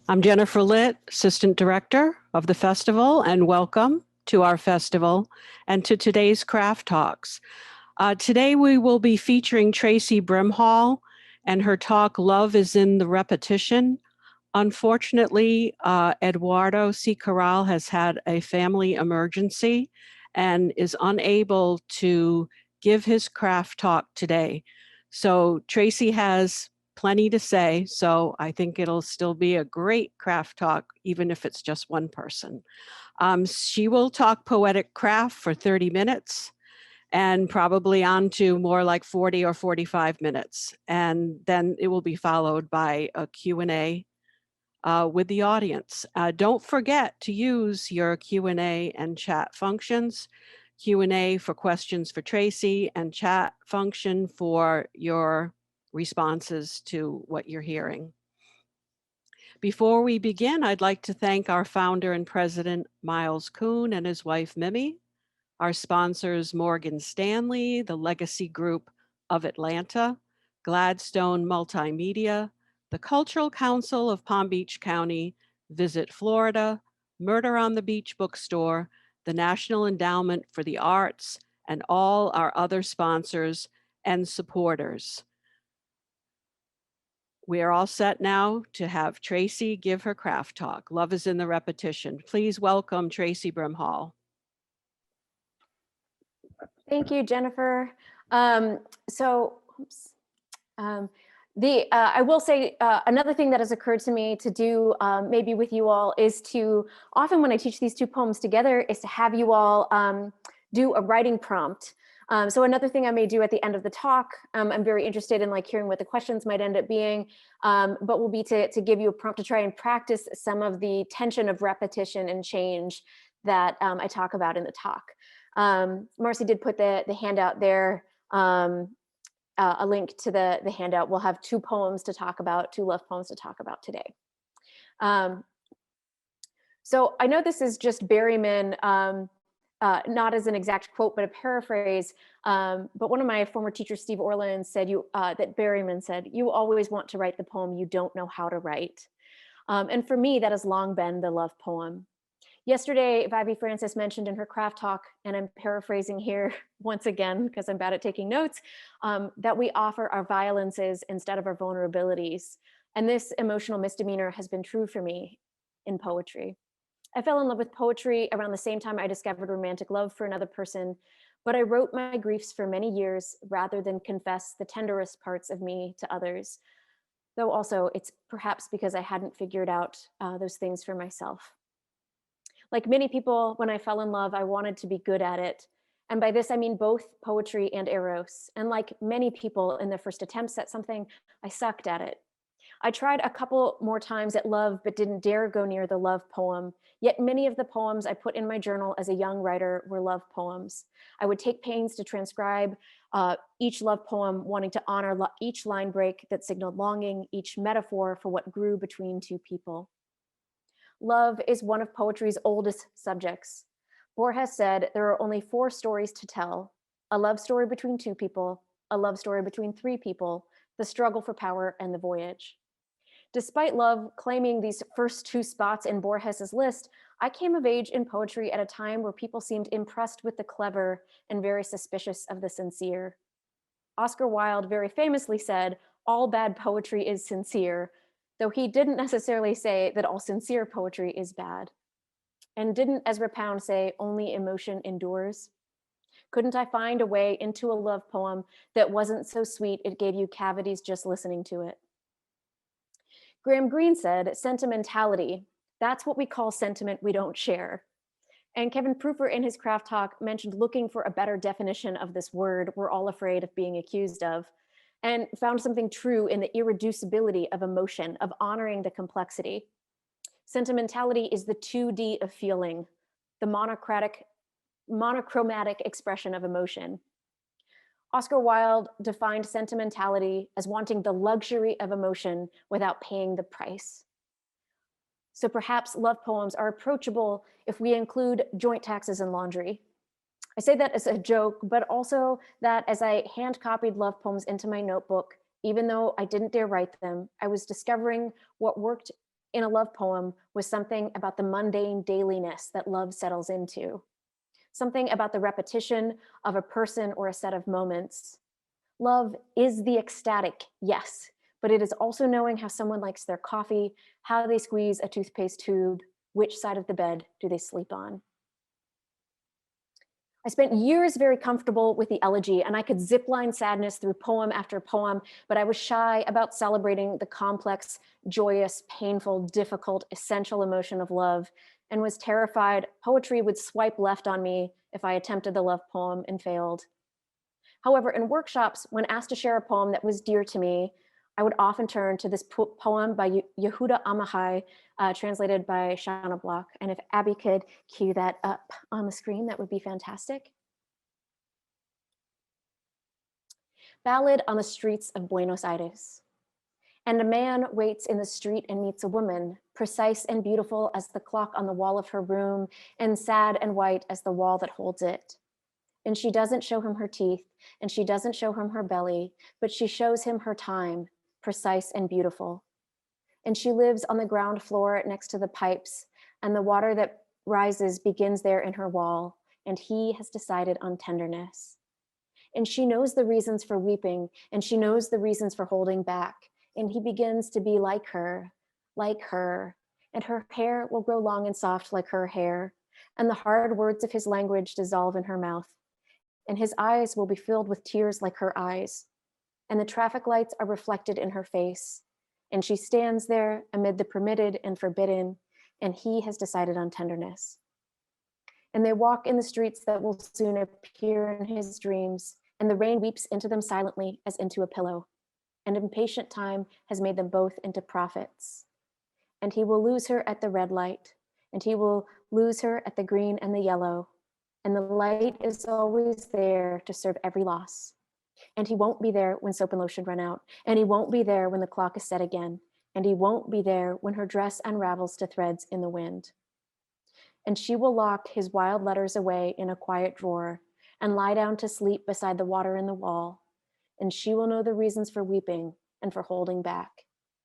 I'm Jennifer Litt, Assistant Director of the festival, and welcome to our festival and to today's Craft Talks. Today we will be featuring Traci Brimhall and her talk, Love is in the Repetition. Unfortunately, Eduardo C. Corral has had a family emergency and is unable to give his craft talk today. So Traci has plenty to say, so I think it'll still be a great craft talk, even if it's just one person. She will talk poetic craft for 30 minutes and probably on to more like 40 or 45 minutes. And then it will be followed by a Q&A with the audience. Don't forget to use your Q&A and chat functions. Q&A for questions for Traci and chat function for your responses to what you're hearing. Before we begin, I'd like to thank our founder and president, Miles Kuhn, and his wife, Mimi, our sponsors, Morgan Stanley, the Legacy Group of Atlanta, Gladstone Multimedia, the Cultural Council of Palm Beach County, Visit Florida, Murder on the Beach Bookstore, the National Endowment for the Arts, and all our other sponsors and supporters. We are all set now to have Traci give her craft talk. Love is in the repetition. Please welcome Traci Brimhall. Thank you, Jennifer. I will say another thing that has occurred to me to do maybe with you all is to, often when I teach these two poems together, is to have you all do a writing prompt. So another thing I may do at the end of the talk, I'm very interested in hearing what the questions might end up being, but will be to give you a prompt to try and practice some of the tension of repetition and change that I talk about in the talk. Marcy did put the handout there, a link to the handout. We'll have two poems to talk about, two love poems to talk about today. So I know this is just Berryman, not as an exact quote, but a paraphrase. But one of my former teachers, Steve Orland, said that Berryman said, "You always want to write the poem you don't know how to write." And for me, that has long been the love poem. Yesterday, Vievee Francis mentioned in her craft talk, and I'm paraphrasing here once again because I'm bad at taking notes, that we offer our violences instead of our vulnerabilities. And this emotional misdemeanor has been true for me in poetry. I fell in love with poetry around the same time I discovered romantic love for another person, but I wrote my griefs for many years rather than confess the tenderest parts of me to others. Though also it's perhaps because I hadn't figured out those things for myself. Like many people, when I fell in love, I wanted to be good at it. And by this, I mean both poetry and eros. And like many people in their first attempts at something, I sucked at it. I tried a couple more times at love, but didn't dare go near the love poem. Yet many of the poems I put in my journal as a young writer were love poems. I would take pains to transcribe each love poem, wanting to honor each line break that signaled longing, each metaphor for what grew between two people. Love is one of poetry's oldest subjects. Borges said there are only 4 stories to tell: a love story between 2 people, a love story between 3 people, the struggle for power, and the voyage. Despite love claiming these first 2 spots in Borges's list, I came of age in poetry at a time where people seemed impressed with the clever and very suspicious of the sincere. Oscar Wilde very famously said, "All bad poetry is sincere," though he didn't necessarily say that all sincere poetry is bad. And didn't Ezra Pound say, "Only emotion endures"? Couldn't I find a way into a love poem that wasn't so sweet it gave you cavities just listening to it? Graham Greene said, "Sentimentality, that's what we call sentiment we don't share." And Kevin Prufer in his craft talk mentioned looking for a better definition of this word we're all afraid of being accused of, and found something true in the irreducibility of emotion, of honoring the complexity. Sentimentality is the 2D of feeling, the monochromatic expression of emotion. Oscar Wilde defined sentimentality as wanting the luxury of emotion without paying the price. So perhaps love poems are approachable if we include joint taxes and laundry. I say that as a joke, but also that as I hand copied love poems into my notebook, even though I didn't dare write them, I was discovering what worked in a love poem was something about the mundane dailiness that love settles into, something about the repetition of a person or a set of moments. Love is the ecstatic, yes, but it is also knowing how someone likes their coffee, how they squeeze a toothpaste tube, which side of the bed do they sleep on. I spent years very comfortable with the elegy, and I could zipline sadness through poem after poem, but I was shy about celebrating the complex, joyous, painful, difficult, essential emotion of love, and was terrified poetry would swipe left on me if I attempted the love poem and failed. However, in workshops, when asked to share a poem that was dear to me, I would often turn to this poem by Yehuda Amichai, translated by Shana Block. And if Abby could cue that up on the screen, that would be fantastic. Ballad on the Streets of Buenos Aires. And a man waits in the street and meets a woman, precise and beautiful as the clock on the wall of her room, and sad and white as the wall that holds it. And she doesn't show him her teeth, and she doesn't show him her belly, but she shows him her time, precise and beautiful. And she lives on the ground floor next to the pipes, and the water that rises begins there in her wall, and he has decided on tenderness. And she knows the reasons for weeping, and she knows the reasons for holding back, and he begins to be like her, and her hair will grow long and soft like her hair, and the hard words of his language dissolve in her mouth, and his eyes will be filled with tears like her eyes, and the traffic lights are reflected in her face, and she stands there amid the permitted and forbidden, and he has decided on tenderness. And they walk in the streets that will soon appear in his dreams, and the rain weeps into them silently as into a pillow, and impatient time has made them both into prophets. And he will lose her at the red light, and he will lose her at the green and the yellow, and the light is always there to serve every loss. And he won't be there when soap and lotion run out, and he won't be there when the clock is set again, and he won't be there when her dress unravels to threads in the wind. And she will lock his wild letters away in a quiet drawer and lie down to sleep beside the water in the wall, and she will know the reasons for weeping and for holding back,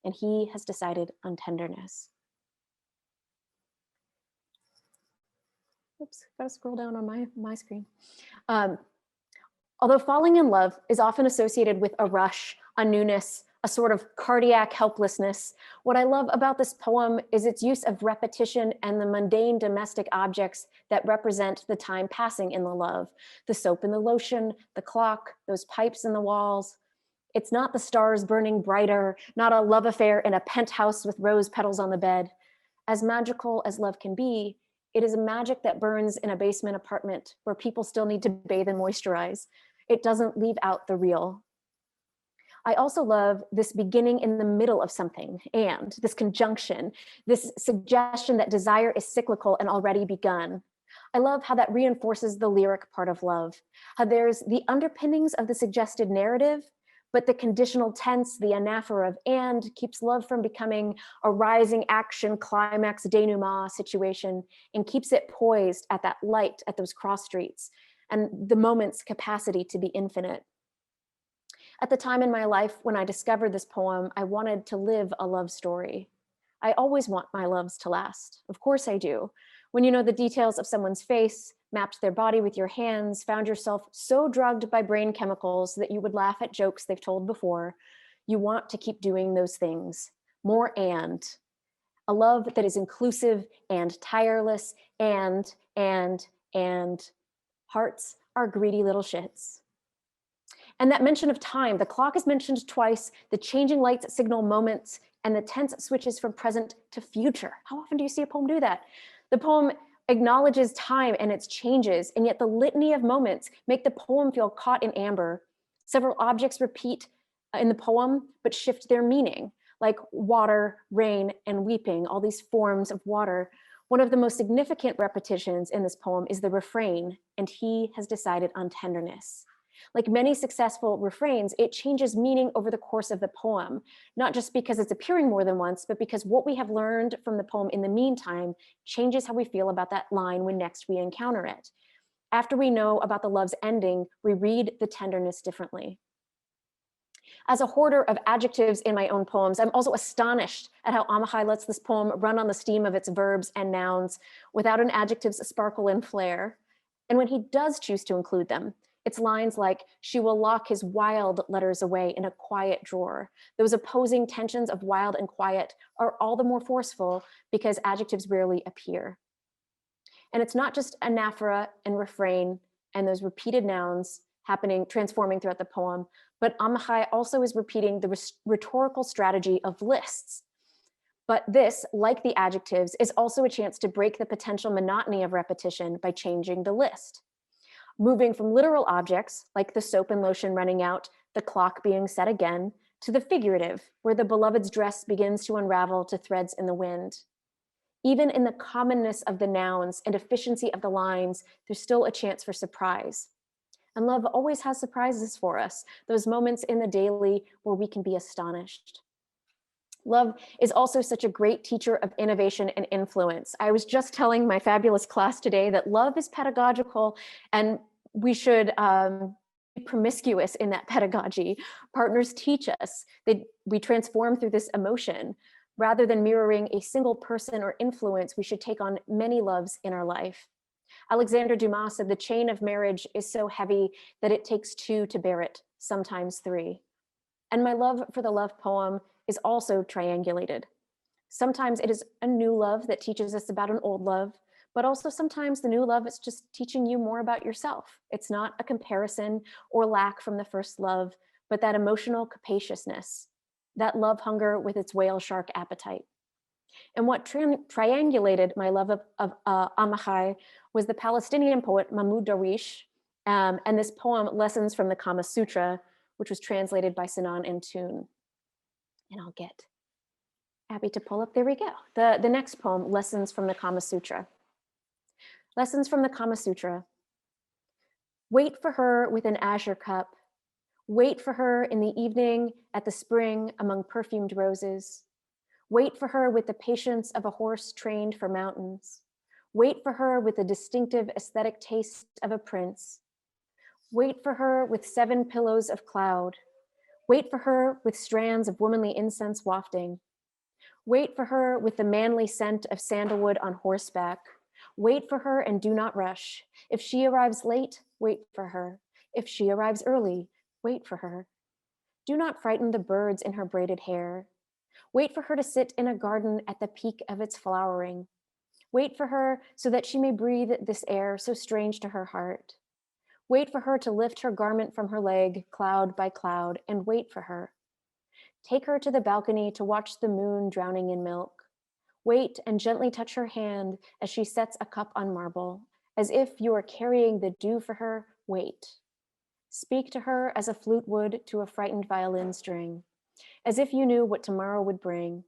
and he has decided on tenderness. Oops, gotta scroll down on my screen. Although falling in love is often associated with a rush, a newness, a sort of cardiac helplessness, what I love about this poem is its use of repetition and the mundane domestic objects that represent the time passing in the love. The soap and the lotion, the clock, those pipes in the walls. It's not the stars burning brighter, not a love affair in a penthouse with rose petals on the bed. As magical as love can be, it is a magic that burns in a basement apartment where people still need to bathe and moisturize. It doesn't leave out the real. I also love this beginning in the middle of something, and this conjunction, this suggestion that desire is cyclical and already begun. I love how that reinforces the lyric part of love, how there's the underpinnings of the suggested narrative, but the conditional tense, the anaphora of and, keeps love from becoming a rising action climax denouement situation and keeps it poised at that light at those cross streets and the moment's capacity to be infinite. At the time in my life when I discovered this poem, I wanted to live a love story. I always want my loves to last. Of course I do. When you know the details of someone's face, mapped their body with your hands, found yourself so drugged by brain chemicals that you would laugh at jokes they've told before, you want to keep doing those things. More and. A love that is inclusive and tireless and. Hearts are greedy little shits. And that mention of time, the clock is mentioned twice, the changing lights signal moments, and the tense switches from present to future. How often do you see a poem do that? The poem acknowledges time and its changes, and yet the litany of moments make the poem feel caught in amber. Several objects repeat in the poem, but shift their meaning, like water, rain, and weeping, all these forms of water. One of the most significant repetitions in this poem is the refrain, and he has decided on tenderness. Like many successful refrains, it changes meaning over the course of the poem, not just because it's appearing more than once, but because what we have learned from the poem in the meantime changes how we feel about that line when next we encounter it. After we know about the love's ending, we read the tenderness differently. As a hoarder of adjectives in my own poems, I'm also astonished at how Amachai lets this poem run on the steam of its verbs and nouns without an adjective's sparkle and flair. And when he does choose to include them, it's lines like, she will lock his wild letters away in a quiet drawer. Those opposing tensions of wild and quiet are all the more forceful because adjectives rarely appear. And it's not just anaphora and refrain and those repeated nouns happening, transforming throughout the poem, but Amachai also is repeating the rhetorical strategy of lists. But this, like the adjectives, is also a chance to break the potential monotony of repetition by changing the list. Moving from literal objects, like the soap and lotion running out, the clock being set again, to the figurative, where the beloved's dress begins to unravel to threads in the wind. Even in the commonness of the nouns and efficiency of the lines, there's still a chance for surprise. And love always has surprises for us, those moments in the daily where we can be astonished. Love is also such a great teacher of innovation and influence. I was just telling my fabulous class today that love is pedagogical and we should be promiscuous in that pedagogy. Partners teach us that we transform through this emotion. Rather than mirroring a single person or influence, we should take on many loves in our life. Alexander Dumas said the chain of marriage is so heavy that it takes two to bear it, sometimes three. And my love for the love poem is also triangulated. Sometimes it is a new love that teaches us about an old love, but also sometimes the new love is just teaching you more about yourself. It's not a comparison or lack from the first love, but that emotional capaciousness, that love hunger with its whale shark appetite. And what triangulated my love of Amachai was the Palestinian poet Mahmoud Darwish, and this poem, Lessons from the Kama Sutra, which was translated by Sinan Antoon. And I'll get Abby to pull up, there we go. The next poem, Lessons from the Kama Sutra. Lessons from the Kama Sutra. Wait for her with an azure cup. Wait for her in the evening at the spring among perfumed roses. Wait for her with the patience of a horse trained for mountains. Wait for her with the distinctive aesthetic taste of a prince. Wait for her with 7 pillows of cloud. Wait for her with strands of womanly incense wafting. Wait for her with the manly scent of sandalwood on horseback. Wait for her and do not rush. If she arrives late, wait for her. If she arrives early, wait for her. Do not frighten the birds in her braided hair. Wait for her to sit in a garden at the peak of its flowering. Wait for her so that she may breathe this air so strange to her heart. Wait for her to lift her garment from her leg, cloud by cloud, and wait for her. Take her to the balcony to watch the moon drowning in milk. Wait and gently touch her hand as she sets a cup on marble. As if you are carrying the dew for her, wait. Speak to her as a flute would to a frightened violin string, as if you knew what tomorrow would bring.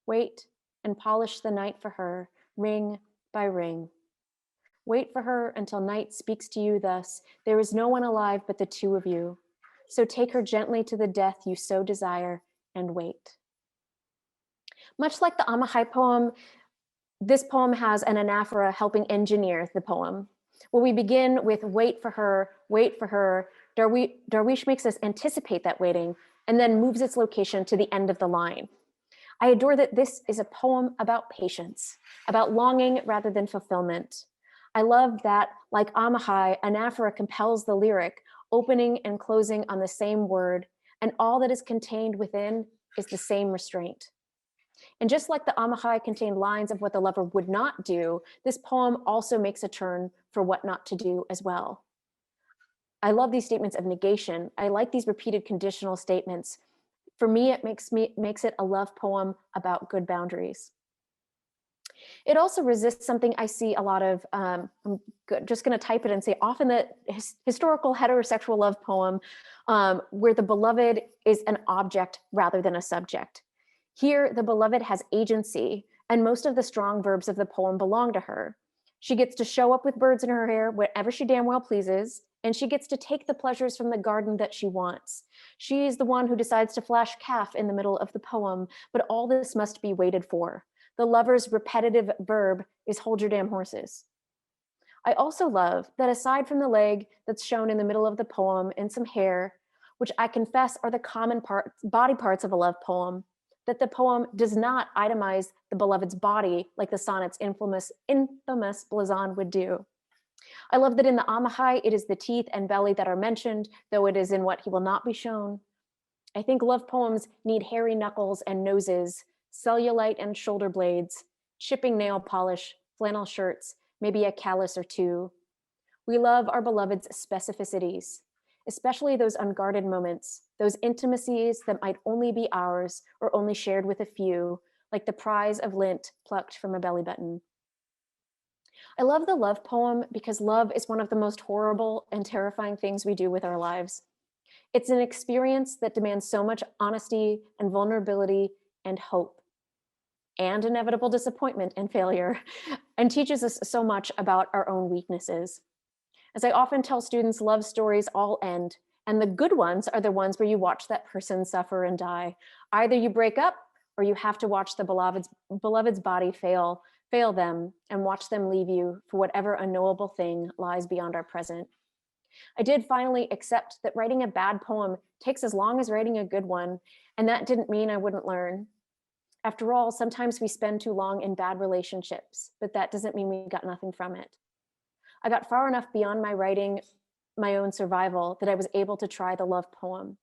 Wait and polish the night for her, ring by ring. Wait for her until night speaks to you thus, there is no one alive but the two of you. So take her gently to the death you so desire and wait. Much like the Amachai poem, this poem has an anaphora helping engineer the poem. Well, we begin with wait for her, wait for her. Darwish makes us anticipate that waiting and then moves its location to the end of the line. I adore that this is a poem about patience, about longing rather than fulfillment. I love that, like Amachai, anaphora compels the lyric, opening and closing on the same word, and all that is contained within is the same restraint. And just like the Amachai contained lines of what the lover would not do, this poem also makes a turn for what not to do as well. I love these statements of negation. I like these repeated conditional statements. For me, it makes it a love poem about good boundaries. It also resists something I see a lot of, I'm just gonna type it and say often the historical heterosexual love poem where the beloved is an object rather than a subject. Here, the beloved has agency and most of the strong verbs of the poem belong to her. She gets to show up with birds in her hair whenever she damn well pleases, and she gets to take the pleasures from the garden that she wants. She is the one who decides to flash calf in the middle of the poem, but all this must be waited for. The lover's repetitive verb is hold your damn horses. I also love that aside from the leg that's shown in the middle of the poem and some hair, which I confess are the common body parts of a love poem, that the poem does not itemize the beloved's body like the sonnet's infamous Blizon would do. I love that in the Amahai, it is the teeth and belly that are mentioned, though it is in what he will not be shown. I think love poems need hairy knuckles and noses, cellulite and shoulder blades, chipping nail polish, flannel shirts, maybe a callus or two. We love our beloved's specificities, especially those unguarded moments, those intimacies that might only be ours or only shared with a few, like the prize of lint plucked from a belly button. I love the love poem because love is one of the most horrible and terrifying things we do with our lives. It's an experience that demands so much honesty and vulnerability and hope, and inevitable disappointment and failure, and teaches us so much about our own weaknesses. As I often tell students, love stories all end, and the good ones are the ones where you watch that person suffer and die. Either you break up or you have to watch the beloved's body fail them and watch them leave you for whatever unknowable thing lies beyond our present. I did finally accept that writing a bad poem takes as long as writing a good one, and that didn't mean I wouldn't learn. After all, sometimes we spend too long in bad relationships, but that doesn't mean we got nothing from it. I got far enough beyond my writing my own survival that I was able to try the love poem.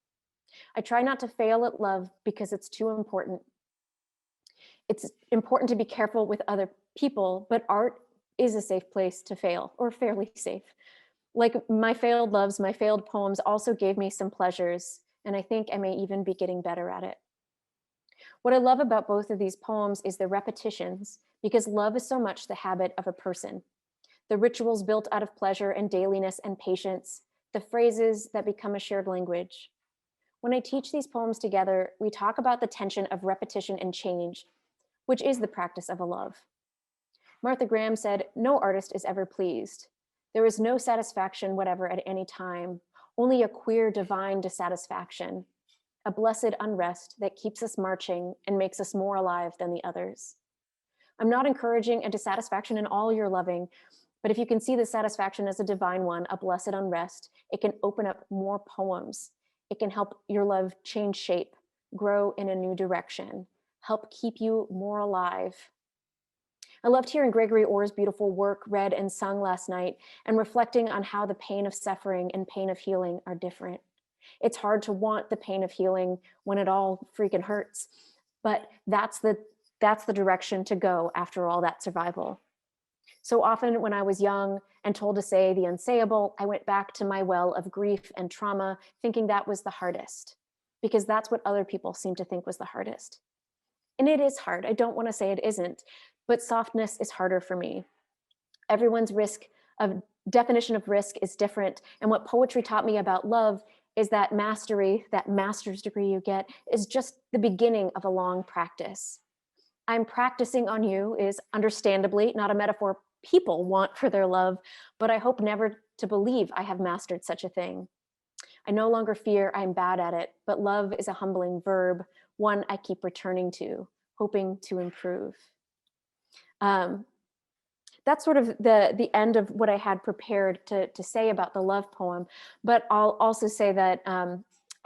I try not to fail at love because it's too important. It's important to be careful with other people, but art is a safe place to fail, or fairly safe. Like my failed loves, my failed poems also gave me some pleasures, and I think I may even be getting better at it. What I love about both of these poems is the repetitions, because love is so much the habit of a person. The rituals built out of pleasure and dailiness and patience, the phrases that become a shared language. When I teach these poems together, we talk about the tension of repetition and change, which is the practice of a love. Martha Graham said, "No artist is ever pleased. There is no satisfaction whatever at any time, only a queer divine dissatisfaction, a blessed unrest that keeps us marching and makes us more alive than the others." I'm not encouraging a dissatisfaction in all your loving, but if you can see the satisfaction as a divine one, a blessed unrest, it can open up more poems. It can help your love change shape, grow in a new direction, help keep you more alive. I loved hearing Gregory Orr's beautiful work read and sung last night and reflecting on how the pain of suffering and pain of healing are different. It's hard to want the pain of healing when it all freaking hurts, but that's the direction to go after all that survival. So often when I was young and told to say the unsayable, I went back to my well of grief and trauma, thinking that was the hardest, because that's what other people seem to think was the hardest. And it is hard. I don't want to say it isn't, but softness is harder for me. Everyone's definition of risk is different. And what poetry taught me about love is that mastery, that master's degree you get, is just the beginning of a long practice. I'm practicing on you is understandably not a metaphor people want for their love, but I hope never to believe I have mastered such a thing. I no longer fear I'm bad at it, but love is a humbling verb, one I keep returning to, hoping to improve. That's sort of the end of what I had prepared to say about the love poem, but I'll also say that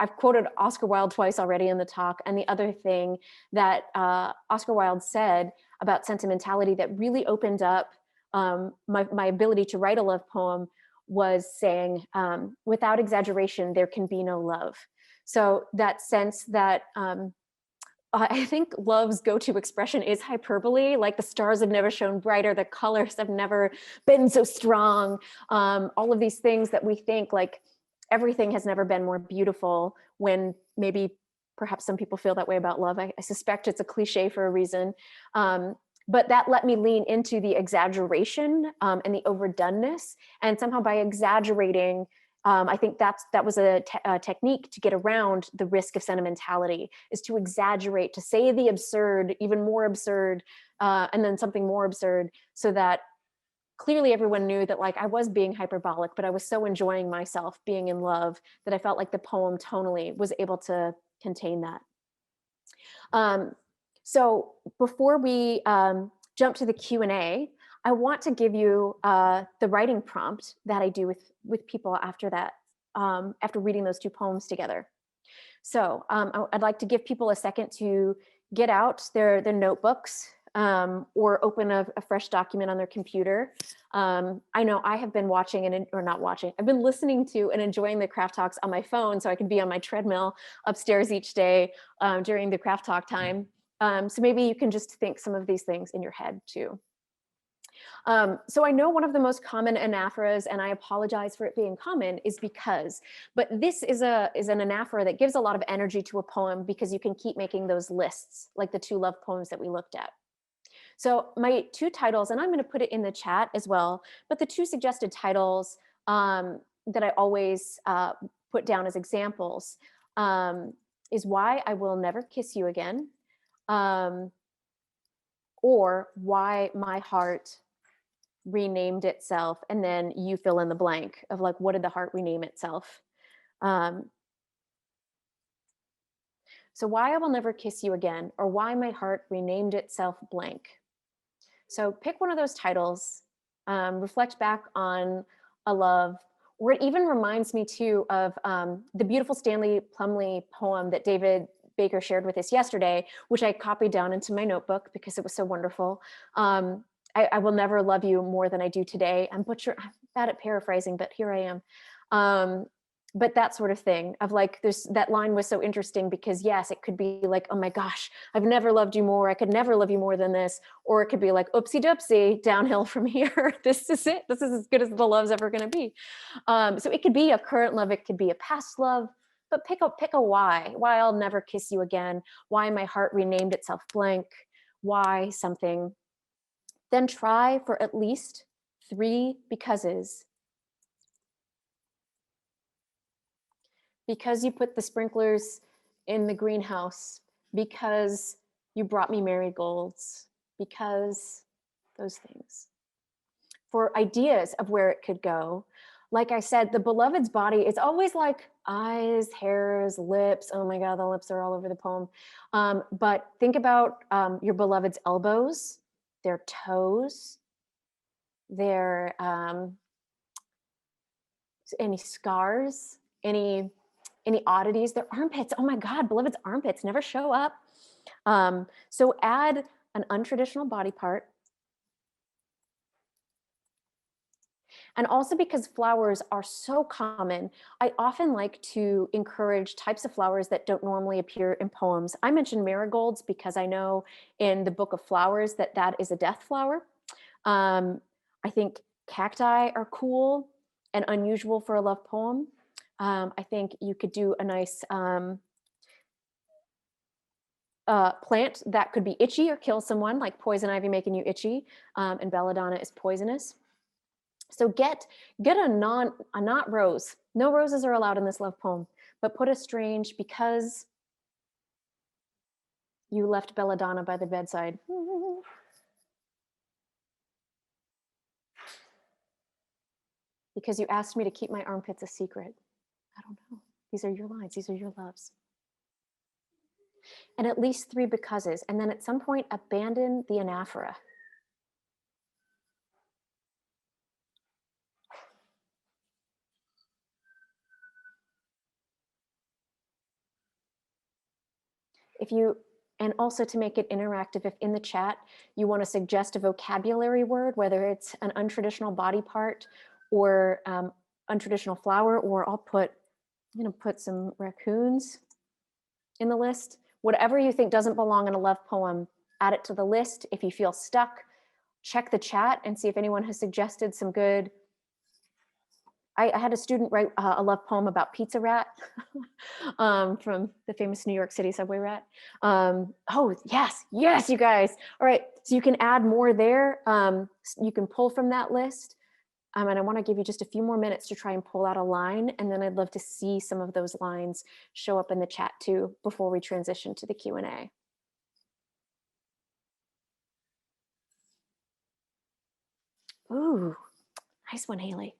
I've quoted Oscar Wilde twice already in the talk, and the other thing that Oscar Wilde said about sentimentality that really opened up my ability to write a love poem was saying, without exaggeration, there can be no love. So that sense that I think love's go-to expression is hyperbole, like the stars have never shone brighter, the colors have never been so strong, all of these things that we think like everything has never been more beautiful, when maybe perhaps some people feel that way about love. I suspect it's a cliche for a reason. But that let me lean into the exaggeration and the overdoneness. And somehow by exaggerating, I think that was a technique to get around the risk of sentimentality, is to exaggerate, to say the absurd, even more absurd, and then something more absurd, so that clearly everyone knew that like I was being hyperbolic, but I was so enjoying myself being in love that I felt like the poem tonally was able to contain that. So before we jump to the Q&A, I want to give you the writing prompt that I do with people after that after reading those two poems together. So I'd like to give people a second to get out their notebooks or open a fresh document on their computer. I know I have been watching or not watching, I've been listening to and enjoying the craft talks on my phone so I can be on my treadmill upstairs each day during the craft talk time. So maybe you can just think some of these things in your head too. So I know one of the most common anaphoras, and I apologize for it being common, is because, but this is an anaphora that gives a lot of energy to a poem because you can keep making those lists, like the two love poems that we looked at. So my two titles, and I'm going to put it in the chat as well, but the two suggested titles that I always put down as examples is Why I Will Never Kiss You Again, or Why My Heart Renamed Itself, and then you fill in the blank of like, what did the heart rename itself? So Why I Will Never Kiss You Again, or Why My Heart Renamed Itself blank. So pick one of those titles, reflect back on a love, or it even reminds me too of the beautiful Stanley Plumley poem that David Baker shared with us yesterday, which I copied down into my notebook because it was so wonderful. I will never love you more than I do today. I'm bad at paraphrasing, but here I am. But that sort of thing of like, that line was so interesting because yes, it could be like, oh my gosh, I've never loved you more. I could never love you more than this. Or it could be like, oopsie doopsie, downhill from here. This is it. This is as good as the love's ever going to be. So it could be a current love. It could be a past love, but pick a why I'll never kiss you again. Why my heart renamed itself blank. Why something. Then try for at least 3 becauses. Because you put the sprinklers in the greenhouse, because you brought me marigolds, because those things. For ideas of where it could go, like I said, the beloved's body is always like eyes, hairs, lips. Oh my God, the lips are all over the poem. But think about your beloved's elbows, their toes, their any scars, any oddities, their armpits. Oh my God, beloved's armpits never show up. So add an untraditional body part. And also because flowers are so common, I often like to encourage types of flowers that don't normally appear in poems. I mentioned marigolds because I know in the Book of Flowers that is a death flower. I think cacti are cool and unusual for a love poem. I think you could do a nice plant that could be itchy or kill someone, like poison ivy making you itchy, and belladonna is poisonous. So get a not rose. No roses are allowed in this love poem, but put a strange because you left belladonna by the bedside. Because you asked me to keep my armpits a secret. I don't know. These are your lines. These are your loves. And at least 3 becauses. And then at some point, abandon the anaphora. And also to make it interactive, if in the chat you want to suggest a vocabulary word, whether it's an untraditional body part or untraditional flower, or I'm going to put some raccoons in the list. Whatever you think doesn't belong in a love poem, add it to the list. If you feel stuck, check the chat and see if anyone has suggested some good. I had a student write a love poem about Pizza Rat from the famous New York City subway rat. Oh, yes, you guys. All right, so you can add more there. You can pull from that list. And I want to give you just a few more minutes to try and pull out a line. And then I'd love to see some of those lines show up in the chat too before we transition to the Q&A. Ooh, nice one, Haley.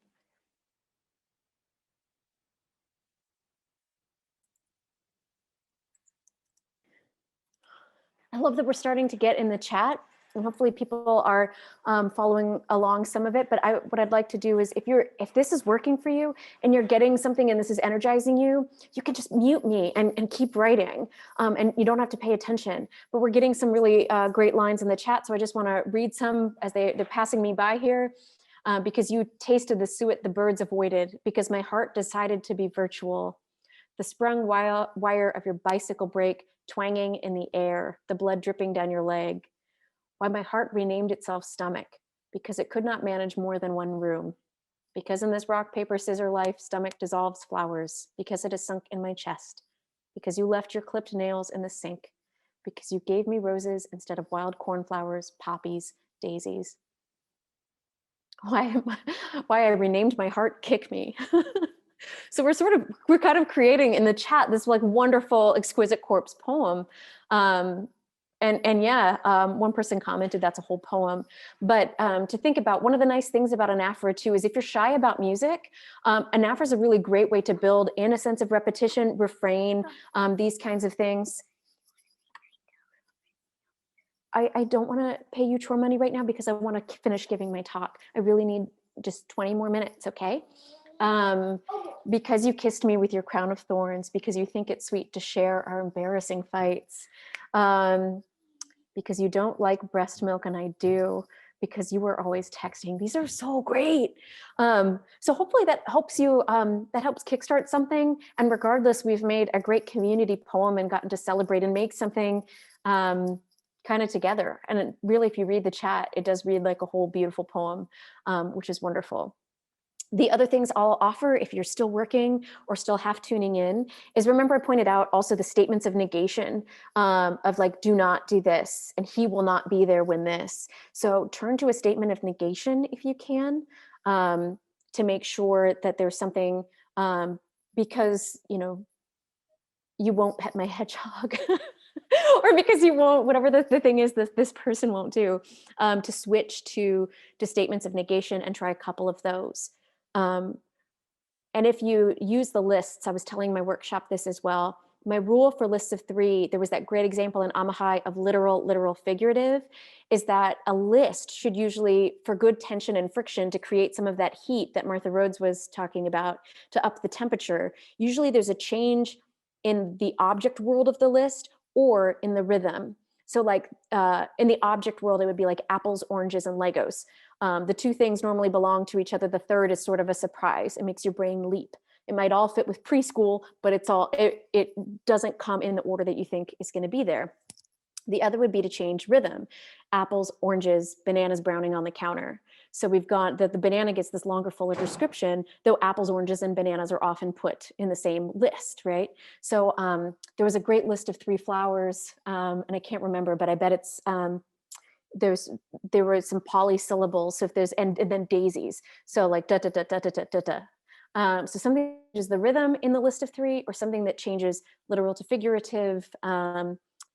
I love that we're starting to get in the chat And hopefully people are following along some of it. But what I'd like to do is, if this is working for you and you're getting something and this is energizing you, you can just mute me and keep writing, and you don't have to pay attention. But we're getting some really great lines in the chat, so I just want to read some as they're passing me by here. Because you tasted the suet the birds avoided, because my heart decided to be virtual. The sprung wire of your bicycle brake twanging in the air, the blood dripping down your leg. Why my heart renamed itself stomach, because it could not manage more than one room. Because in this rock, paper, scissor life, stomach dissolves flowers, because it is sunk in my chest, because you left your clipped nails in the sink, because you gave me roses instead of wild cornflowers, poppies, daisies. Why I renamed my heart Kick Me. So we're kind of creating in the chat this like wonderful exquisite corpse poem. And yeah, one person commented that's a whole poem. But to think about, one of the nice things about Anaphora too is if you're shy about music, Anaphora is a really great way to build in a sense of repetition, refrain, these kinds of things. I don't want to pay you chore money right now because I want to finish giving my talk. I really need just 20 more minutes, okay? Because you kissed me with your crown of thorns, because you think it's sweet to share our embarrassing fights, because you don't like breast milk and I do, because you were always texting. These are so great. So hopefully that helps you, that helps kickstart something. And regardless, we've made a great community poem and gotten to celebrate and make something kind of together. And really, if you read the chat, it does read like a whole beautiful poem, which is wonderful. The other things I'll offer, if you're still working or still half tuning in, is remember I pointed out also the statements of negation, of like, do not do this, and he will not be there when this. So turn to a statement of negation if you can, to make sure that there's something, because, you know, you won't pet my hedgehog. Or because you won't, whatever the thing is that this person won't do, to switch to statements of negation and try a couple of those. And if you use the lists, I was telling my workshop this as well, my rule for lists of 3, there was that great example in Amahai of literal, figurative, is that a list should usually, for good tension and friction, to create some of that heat that Martha Rhodes was talking about, to up the temperature. Usually there's a change in the object world of the list or in the rhythm. So like in the object world, it would be like apples, oranges, and Legos. The 2 things normally belong to each other. The third is sort of a surprise. It makes your brain leap. It might all fit with preschool, but it doesn't come in the order that you think is going to be there. The other would be to change rhythm. Apples, oranges, bananas browning on the counter. So we've got that the banana gets this longer, fuller description, though apples, oranges, and bananas are often put in the same list, right? So there was a great list of 3 flowers, and I can't remember, but I bet it's, there were some polysyllables. So if there's, and then daisies. So like da da da da da da da da. So something that changes the rhythm in the list of 3, or something that changes literal to figurative,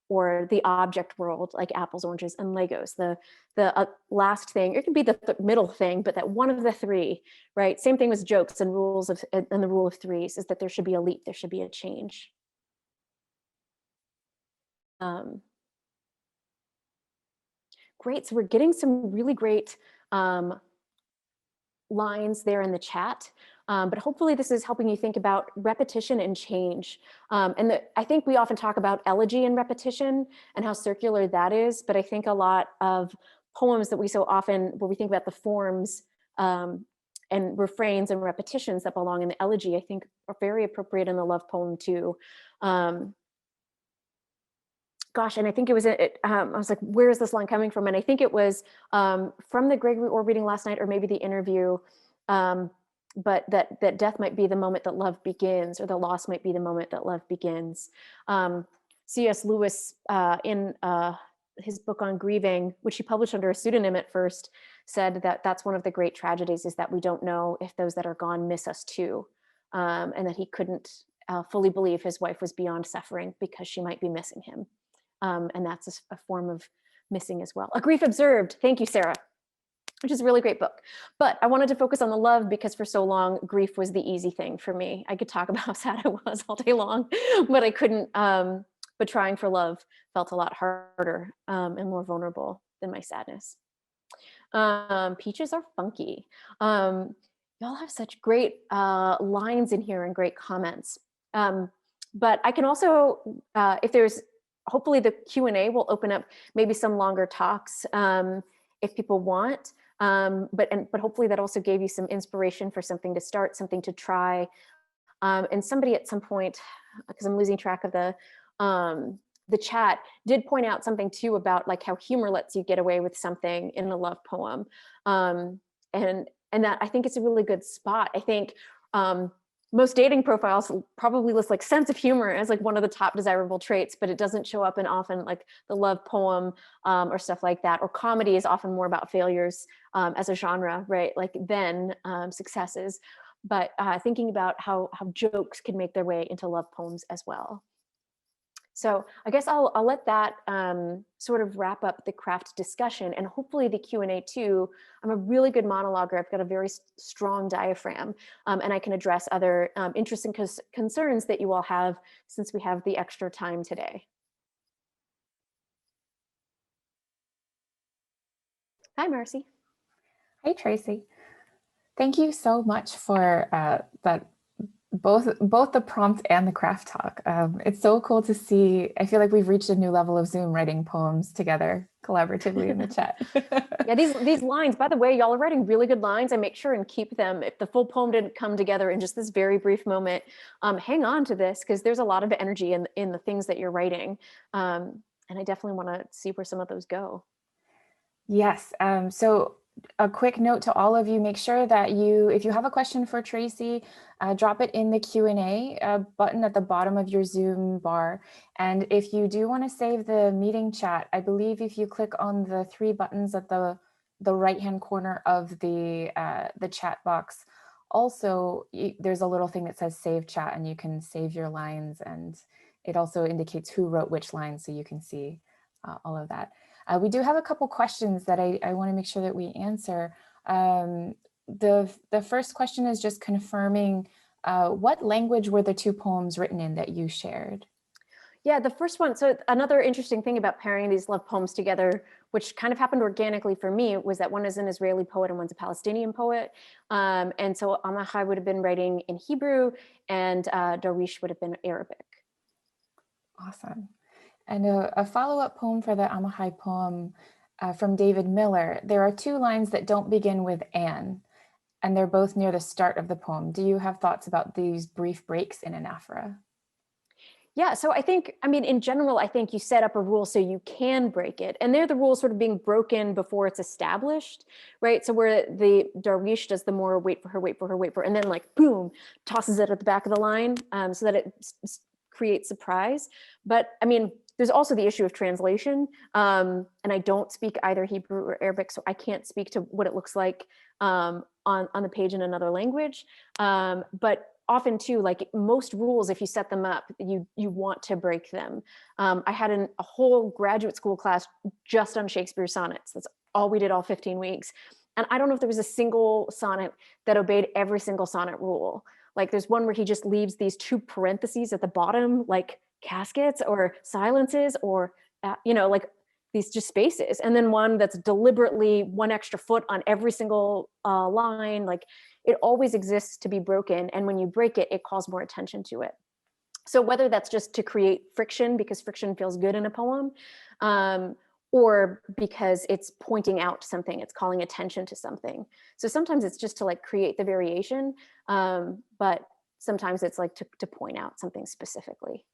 or the object world, like apples, oranges, and Legos. The last thing, it could be the middle thing, but that one of the 3, right? Same thing with jokes and rules of, and the rule of 3s is that there should be a leap, there should be a change. Great, so we're getting some really great lines there in the chat. But hopefully this is helping you think about repetition and change. And I think we often talk about elegy and repetition and how circular that is, but I think a lot of poems that we so often, where we think about the forms and refrains and repetitions that belong in the elegy, I think are very appropriate in the love poem too. Gosh, and I think it was, I was like, where is this line coming from? And I think it was from the Gregory Orr reading last night, or maybe the interview, but that death might be the moment that love begins, or the loss might be the moment that love begins. C.S. Lewis, in his book on grieving, which he published under a pseudonym at first, said that that's one of the great tragedies, is that we don't know if those that are gone miss us too, and that he couldn't fully believe his wife was beyond suffering because she might be missing him. And that's a form of missing as well. A Grief Observed, thank you, Sarah, which is a really great book. But I wanted to focus on the love because for so long, grief was the easy thing for me. I could talk about how sad I was all day long, but I couldn't, but trying for love felt a lot harder and more vulnerable than my sadness. Peaches are funky. Y'all have such great lines in here and great comments. But I can also, if there's, hopefully the Q&A will open up maybe some longer talks if people want. But hopefully that also gave you some inspiration for something to start, something to try. And somebody at some point, because I'm losing track of the chat, did point out something too about like how humor lets you get away with something in a love poem. And that I think it's a really good spot. I think most dating profiles probably list like sense of humor as like one of the top desirable traits, but it doesn't show up in often like the love poem or stuff like that. Or comedy is often more about failures as a genre, right? Like than successes. But thinking about how jokes can make their way into love poems as well. So I guess I'll let that sort of wrap up the craft discussion, and hopefully the Q&A too. I'm a really good monologuer. I've got a very strong diaphragm, and I can address other interesting concerns that you all have since we have the extra time today. Hi, Marcy. Hey, Tracy. Thank you so much for that. Both the prompt and the craft talk. It's so cool to see. I feel like we've reached a new level of Zoom writing poems together collaboratively in the chat. Yeah, these lines, by the way, y'all are writing really good lines. I make sure and keep them. If the full poem didn't come together in just this very brief moment, hang on to this, because there's a lot of energy in the things that you're writing. And I definitely want to see where some of those go. Yes. So a quick note to all of you, make sure that if you have a question for Traci, drop it in the Q&A button at the bottom of your Zoom bar. And if you do want to save the meeting chat, I believe if you click on the 3 buttons at the right-hand corner of the chat box, also there's a little thing that says save chat, and you can save your lines, and it also indicates who wrote which lines, so you can see all of that. We do have a couple questions that I want to make sure that we answer. The first question is just confirming what language were the 2 poems written in that you shared? Yeah, the first one. So another interesting thing about pairing these love poems together, which kind of happened organically for me, was that one is an Israeli poet and one's a Palestinian poet. And so Amichai would have been writing in Hebrew, and Darwish would have been Arabic. Awesome. And a follow-up poem for the Amichai poem from David Miller. There are 2 lines that don't begin with "an," and they're both near the start of the poem. Do you have thoughts about these brief breaks in Anaphora? Yeah, so I mean, in general, I think you set up a rule so you can break it. And they're the rules sort of being broken before it's established, right? So where the Darwish does the more wait for her, wait for her, wait for her, and then like, boom, tosses it at the back of the line so that it creates surprise. But I mean, there's also the issue of translation. And I don't speak either Hebrew or Arabic, so I can't speak to what it looks like on the page in another language. But often too, like most rules, if you set them up, you want to break them. I had a whole graduate school class just on Shakespeare sonnets. That's all we did all 15 weeks. And I don't know if there was a single sonnet that obeyed every single sonnet rule. Like there's one where he just leaves these 2 parentheses at the bottom, like caskets or silences or, like these just spaces. And then one that's deliberately 1 extra foot on every single line. Like it always exists to be broken. And when you break it, it calls more attention to it. So whether that's just to create friction because friction feels good in a poem, or because it's pointing out something, it's calling attention to something. So sometimes it's just to like create the variation, but sometimes it's like to point out something specifically.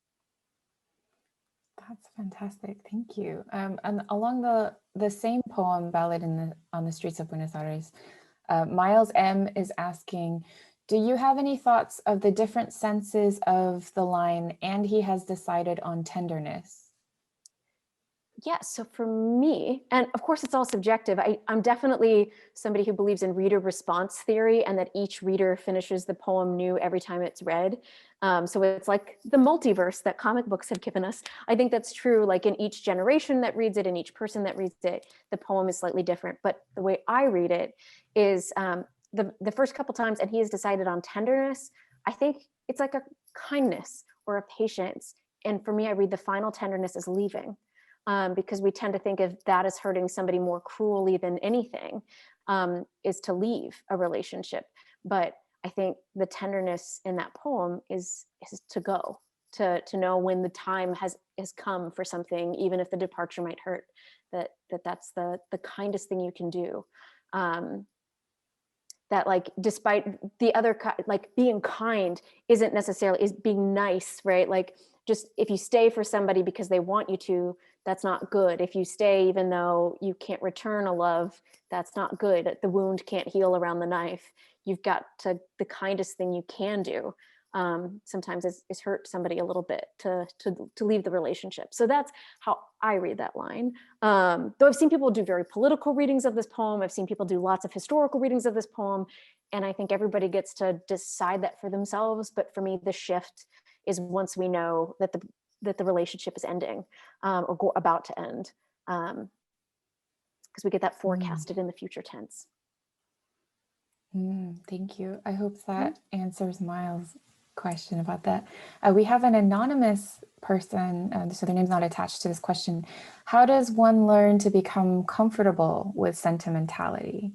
That's fantastic, thank you. And along the same poem, Ballad on the Streets of Buenos Aires, Miles M is asking, do you have any thoughts of the different senses of the line, and he has decided on tenderness? Yeah, so for me, and of course it's all subjective, I'm definitely somebody who believes in reader response theory and that each reader finishes the poem new every time it's read. So it's like the multiverse that comic books have given us. I think that's true, like in each generation that reads it, in each person that reads it, the poem is slightly different. But the way I read it is the first couple times, and he has decided on tenderness, I think it's like a kindness or a patience. And for me, I read the final tenderness as leaving. because we tend to think of that as hurting somebody more cruelly than anything, is to leave a relationship. But I think the tenderness in that poem is to go, to know when the time has come for something, even if the departure might hurt, that's the kindest thing you can do. That like, despite the other, like being kind isn't necessarily, is being nice, right? Like just if you stay for somebody because they want you to, that's not good. If you stay even though you can't return a love, that's not good. The wound can't heal around the knife. You've got to, the kindest thing you can do sometimes is hurt somebody a little bit to leave the relationship. So that's how I read that line. Though I've seen people do very political readings of this poem. I've seen people do lots of historical readings of this poem. And I think everybody gets to decide that for themselves. But for me, the shift is once we know that the relationship is ending or about to end. Because we get that forecasted in the future tense. Thank you. I hope that answers Miles' question about that. We have an anonymous person, so their name's not attached to this question. How does one learn to become comfortable with sentimentality?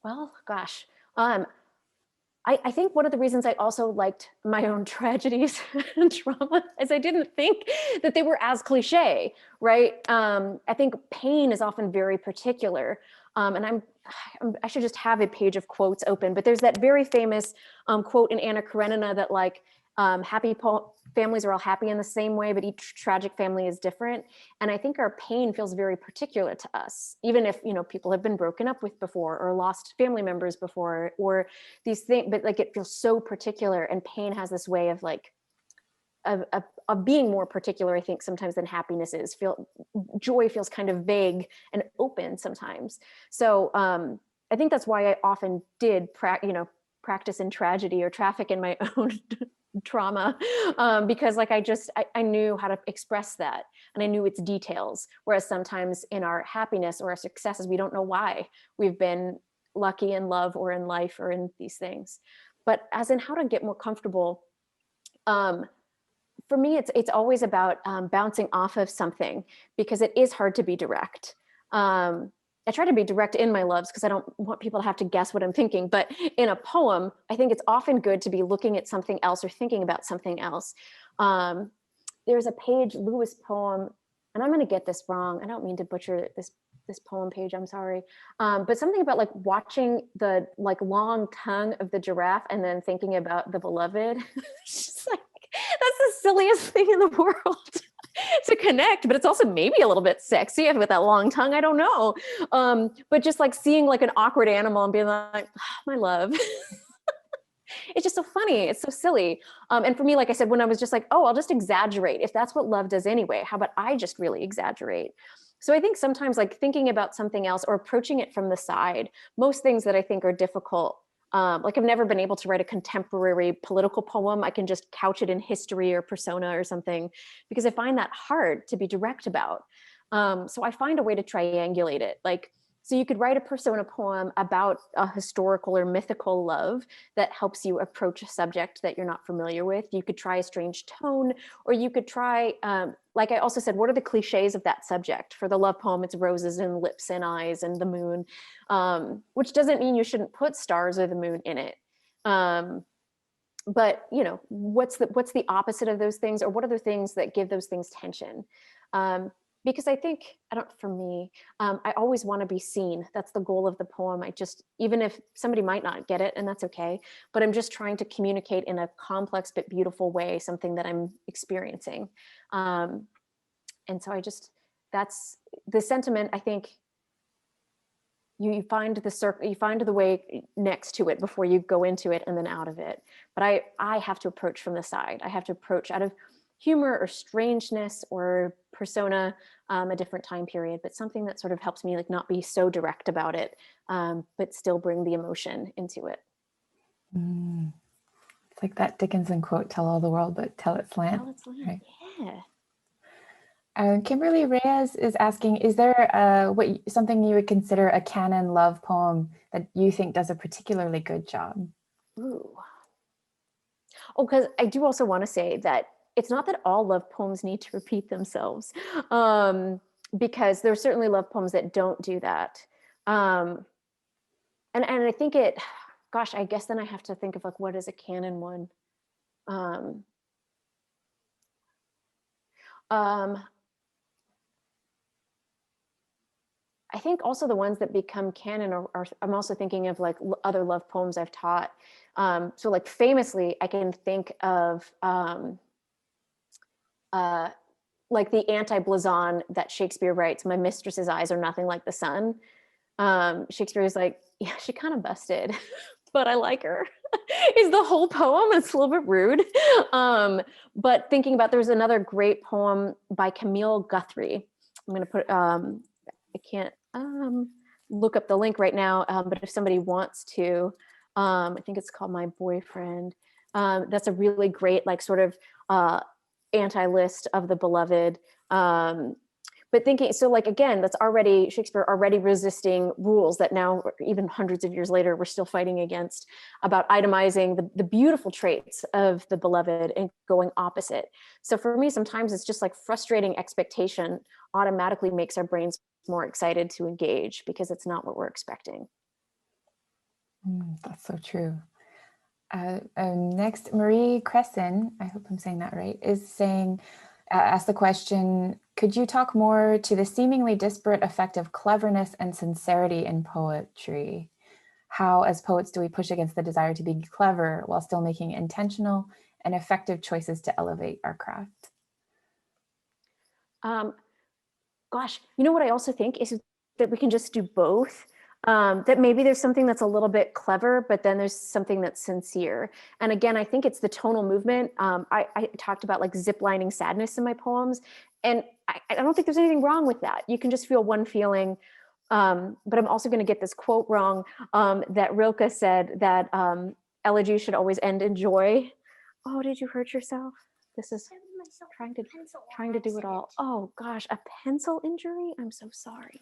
Well, gosh. I think one of the reasons I also liked my own tragedies and trauma is I didn't think that they were as cliche, right? I think pain is often very particular. And I should just have a page of quotes open, but there's that very famous quote in Anna Karenina that like, happy families are all happy in the same way, but each tragic family is different. And I think our pain feels very particular to us, even if, you know, people have been broken up with before or lost family members before or these things, but like it feels so particular, and pain has this way of like, of being more particular, I think, sometimes than happiness is. Joy feels kind of vague and open sometimes. So I think that's why I often did practice in tragedy or traffic in my own trauma, because like I knew how to express that and I knew its details. Whereas sometimes in our happiness or our successes, we don't know why we've been lucky in love or in life or in these things. But as in how to get more comfortable, for me, it's always about bouncing off of something, because it is hard to be direct. I try to be direct in my loves because I don't want people to have to guess what I'm thinking. But in a poem, I think it's often good to be looking at something else or thinking about something else. There's a Paige Lewis poem, and I'm going to get this wrong. I don't mean to butcher this poem, Paige, I'm sorry. But something about like watching the like long tongue of the giraffe and then thinking about the beloved. It's just like, that's the silliest thing in the world to connect, but it's also maybe a little bit sexy with that long tongue. I don't know. But just like seeing like an awkward animal and being like, oh, my love. It's just so funny. It's so silly. And for me, like I said, when I was just like, oh, I'll just exaggerate. If that's what love does anyway, how about I just really exaggerate? So I think sometimes like thinking about something else or approaching it from the side, most things that I think are difficult, like I've never been able to write a contemporary political poem. I can just couch it in history or persona or something, because I find that hard to be direct about. So I find a way to triangulate it. Like, so you could write a persona poem about a historical or mythical love that helps you approach a subject that you're not familiar with. You could try a strange tone, or you could try, like I also said, what are the cliches of that subject? For the love poem, it's roses and lips and eyes and the moon, which doesn't mean you shouldn't put stars or the moon in it. But you know, what's the opposite of those things, or what are the things that give those things tension? Because I think, for me, I always want to be seen. That's the goal of the poem. Even if somebody might not get it, and that's okay, but I'm just trying to communicate in a complex but beautiful way, something that I'm experiencing. And so that's the sentiment. I think you find the circle, you find the way next to it before you go into it and then out of it. But I have to approach from the side. I have to approach out of humor or strangeness or persona, a different time period, but something that sort of helps me like not be so direct about it, but still bring the emotion into it. It's like that Dickinson quote, "Tell all the world, but tell it slant." Tell it slant, right? Yeah. Kimberly Reyes is asking, is there something you would consider a canon love poem that you think does a particularly good job? Ooh. Oh, because I do also want to say that it's not that all love poems need to repeat themselves, because there are certainly love poems that don't do that. And I think gosh, I guess then I have to think of like, what is a canon one? I think also the ones that become canon are I'm also thinking of like other love poems I've taught. So like famously, I can think of like the anti-blazon that Shakespeare writes, "My mistress's eyes are nothing like the sun." Shakespeare is like, yeah, she kind of busted, but I like her, is the whole poem. It's a little bit rude. But thinking about, there's another great poem by Camille Guthrie. I'm going to put, I can't look up the link right now, but if somebody wants to, I think it's called My Boyfriend. That's a really great, like sort of anti-list of the beloved. But thinking, so like, again, that's already Shakespeare already resisting rules that now, even hundreds of years later, we're still fighting against, about itemizing the beautiful traits of the beloved and going opposite. So for me, sometimes it's just like frustrating expectation automatically makes our brains more excited to engage because it's not what we're expecting. That's so true. Next, Marie Cresson, I hope I'm saying that right, is saying, ask the question, could you talk more to the seemingly disparate effect of cleverness and sincerity in poetry? How, as poets, do we push against the desire to be clever while still making intentional and effective choices to elevate our craft? Gosh, you know what I also think is that we can just do both. That maybe there's something that's a little bit clever, but then there's something that's sincere. And again, I think it's the tonal movement. I talked about like ziplining sadness in my poems, and I don't think there's anything wrong with that. You can just feel one feeling. But I'm also going to get this quote wrong, that Rilke said that elegy should always end in joy. Oh, did you hurt yourself? This is trying to do it all. Oh gosh, a pencil injury? I'm so sorry.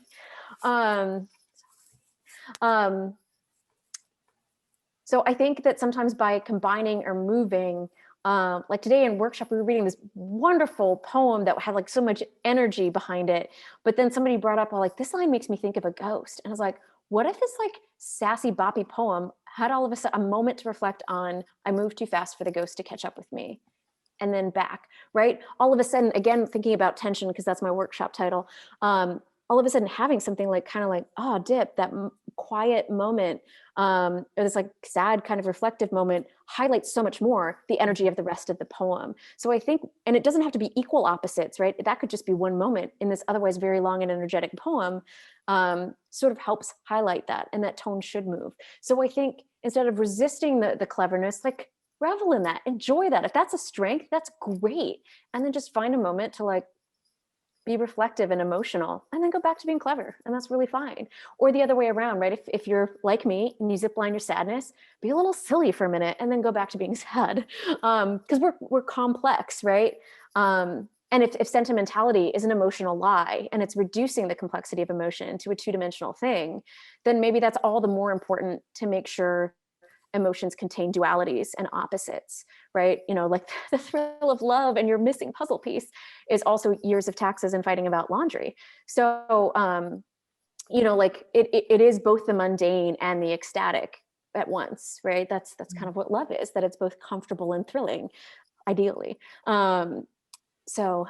So I think that sometimes by combining or moving, like today in workshop, we were reading this wonderful poem that had like so much energy behind it. But then somebody brought up, like, this line makes me think of a ghost. And I was like, what if this like sassy boppy poem had all of a sudden a moment to reflect on, I moved too fast for the ghost to catch up with me, and then back, right? All of a sudden, again, thinking about tension, because that's my workshop title. All of a sudden having something like, kind of like, oh, dip, that quiet moment, or this like sad kind of reflective moment highlights so much more the energy of the rest of the poem. So I think, and it doesn't have to be equal opposites, right? That could just be one moment in this otherwise very long and energetic poem, sort of helps highlight that, and that tone should move. So I think instead of resisting the cleverness, like revel in that, enjoy that. If that's a strength, that's great. And then just find a moment to like be reflective and emotional, and then go back to being clever, and that's really fine. Or the other way around, right? If you're like me and you zipline your sadness, be a little silly for a minute and then go back to being sad, because we're complex, right? And if sentimentality is an emotional lie and it's reducing the complexity of emotion to a two-dimensional thing, then maybe that's all the more important to make sure emotions contain dualities and opposites, right? You know, like the thrill of love and your missing puzzle piece is also years of taxes and fighting about laundry. So, you know, like it is both the mundane and the ecstatic at once, right? That's kind of what love is, that it's both comfortable and thrilling, ideally. So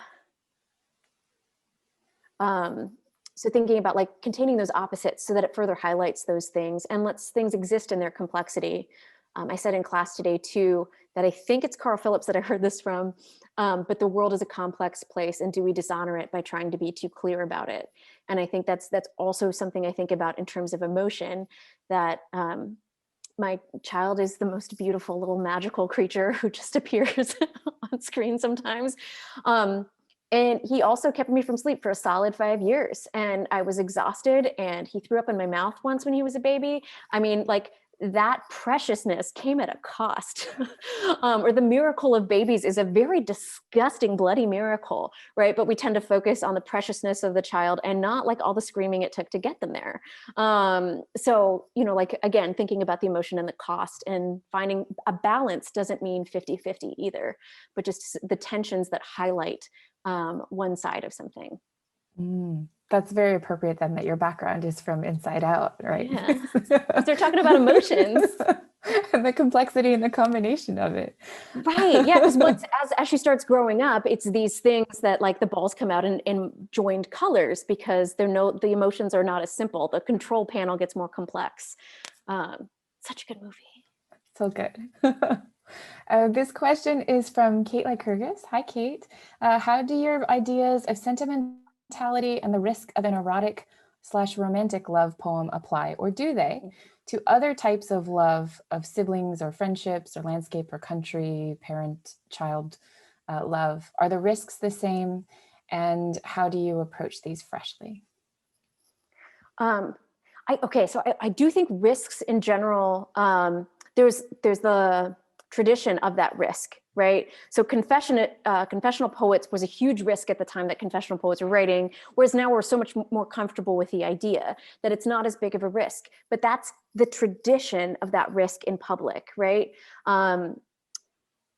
thinking about like containing those opposites so that it further highlights those things and lets things exist in their complexity. I said in class today too, that I think it's Carl Phillips that I heard this from, but the world is a complex place, and do we dishonor it by trying to be too clear about it? And I think that's also something I think about in terms of emotion, that my child is the most beautiful little magical creature who just appears on screen sometimes. And he also kept me from sleep for a solid 5 years. And I was exhausted, and he threw up in my mouth once when he was a baby. I mean, like, that preciousness came at a cost. Or the miracle of babies is a very disgusting, bloody miracle, right? But we tend to focus on the preciousness of the child and not like all the screaming it took to get them there. So, you know, like, again, thinking about the emotion and the cost, and finding a balance doesn't mean 50-50 either, but just the tensions that highlight one side of something. That's very appropriate then, that your background is from Inside Out, right? Yeah. Because they're talking about emotions. And the complexity and the combination of it. Right. Yeah. Because as she starts growing up, it's these things that like the balls come out in joined colors, because the emotions are not as simple. The control panel gets more complex. Such a good movie. So good. This question is from Kate Lycurgus. Hi, Kate. How do your ideas of sentimentality and the risk of an erotic/romantic love poem apply, or do they, to other types of love, of siblings or friendships or landscape or country, parent-child love? Are the risks the same, and how do you approach these freshly? I do think risks in general, there's the tradition of that risk, right? So confessional poets was a huge risk at the time that confessional poets were writing, whereas now we're so much more comfortable with the idea that it's not as big of a risk. But that's the tradition of that risk in public, right?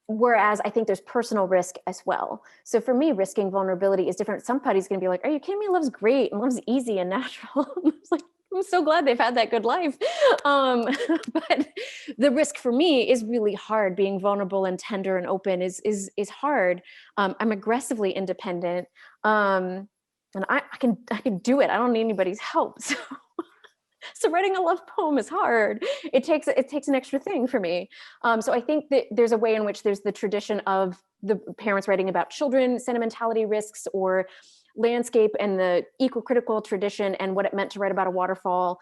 Whereas I think there's personal risk as well. So for me, risking vulnerability is different. Somebody's going to be like, are you kidding me? Love's great and love's easy and natural. It's like, I'm so glad they've had that good life. But the risk for me is really hard. Being vulnerable and tender and open is hard. I'm aggressively independent. And I can do it. I don't need anybody's help. So writing a love poem is hard. It takes an extra thing for me. So I think that there's a way in which there's the tradition of the parents writing about children, sentimentality risks, or landscape, and the eco-critical tradition and what it meant to write about a waterfall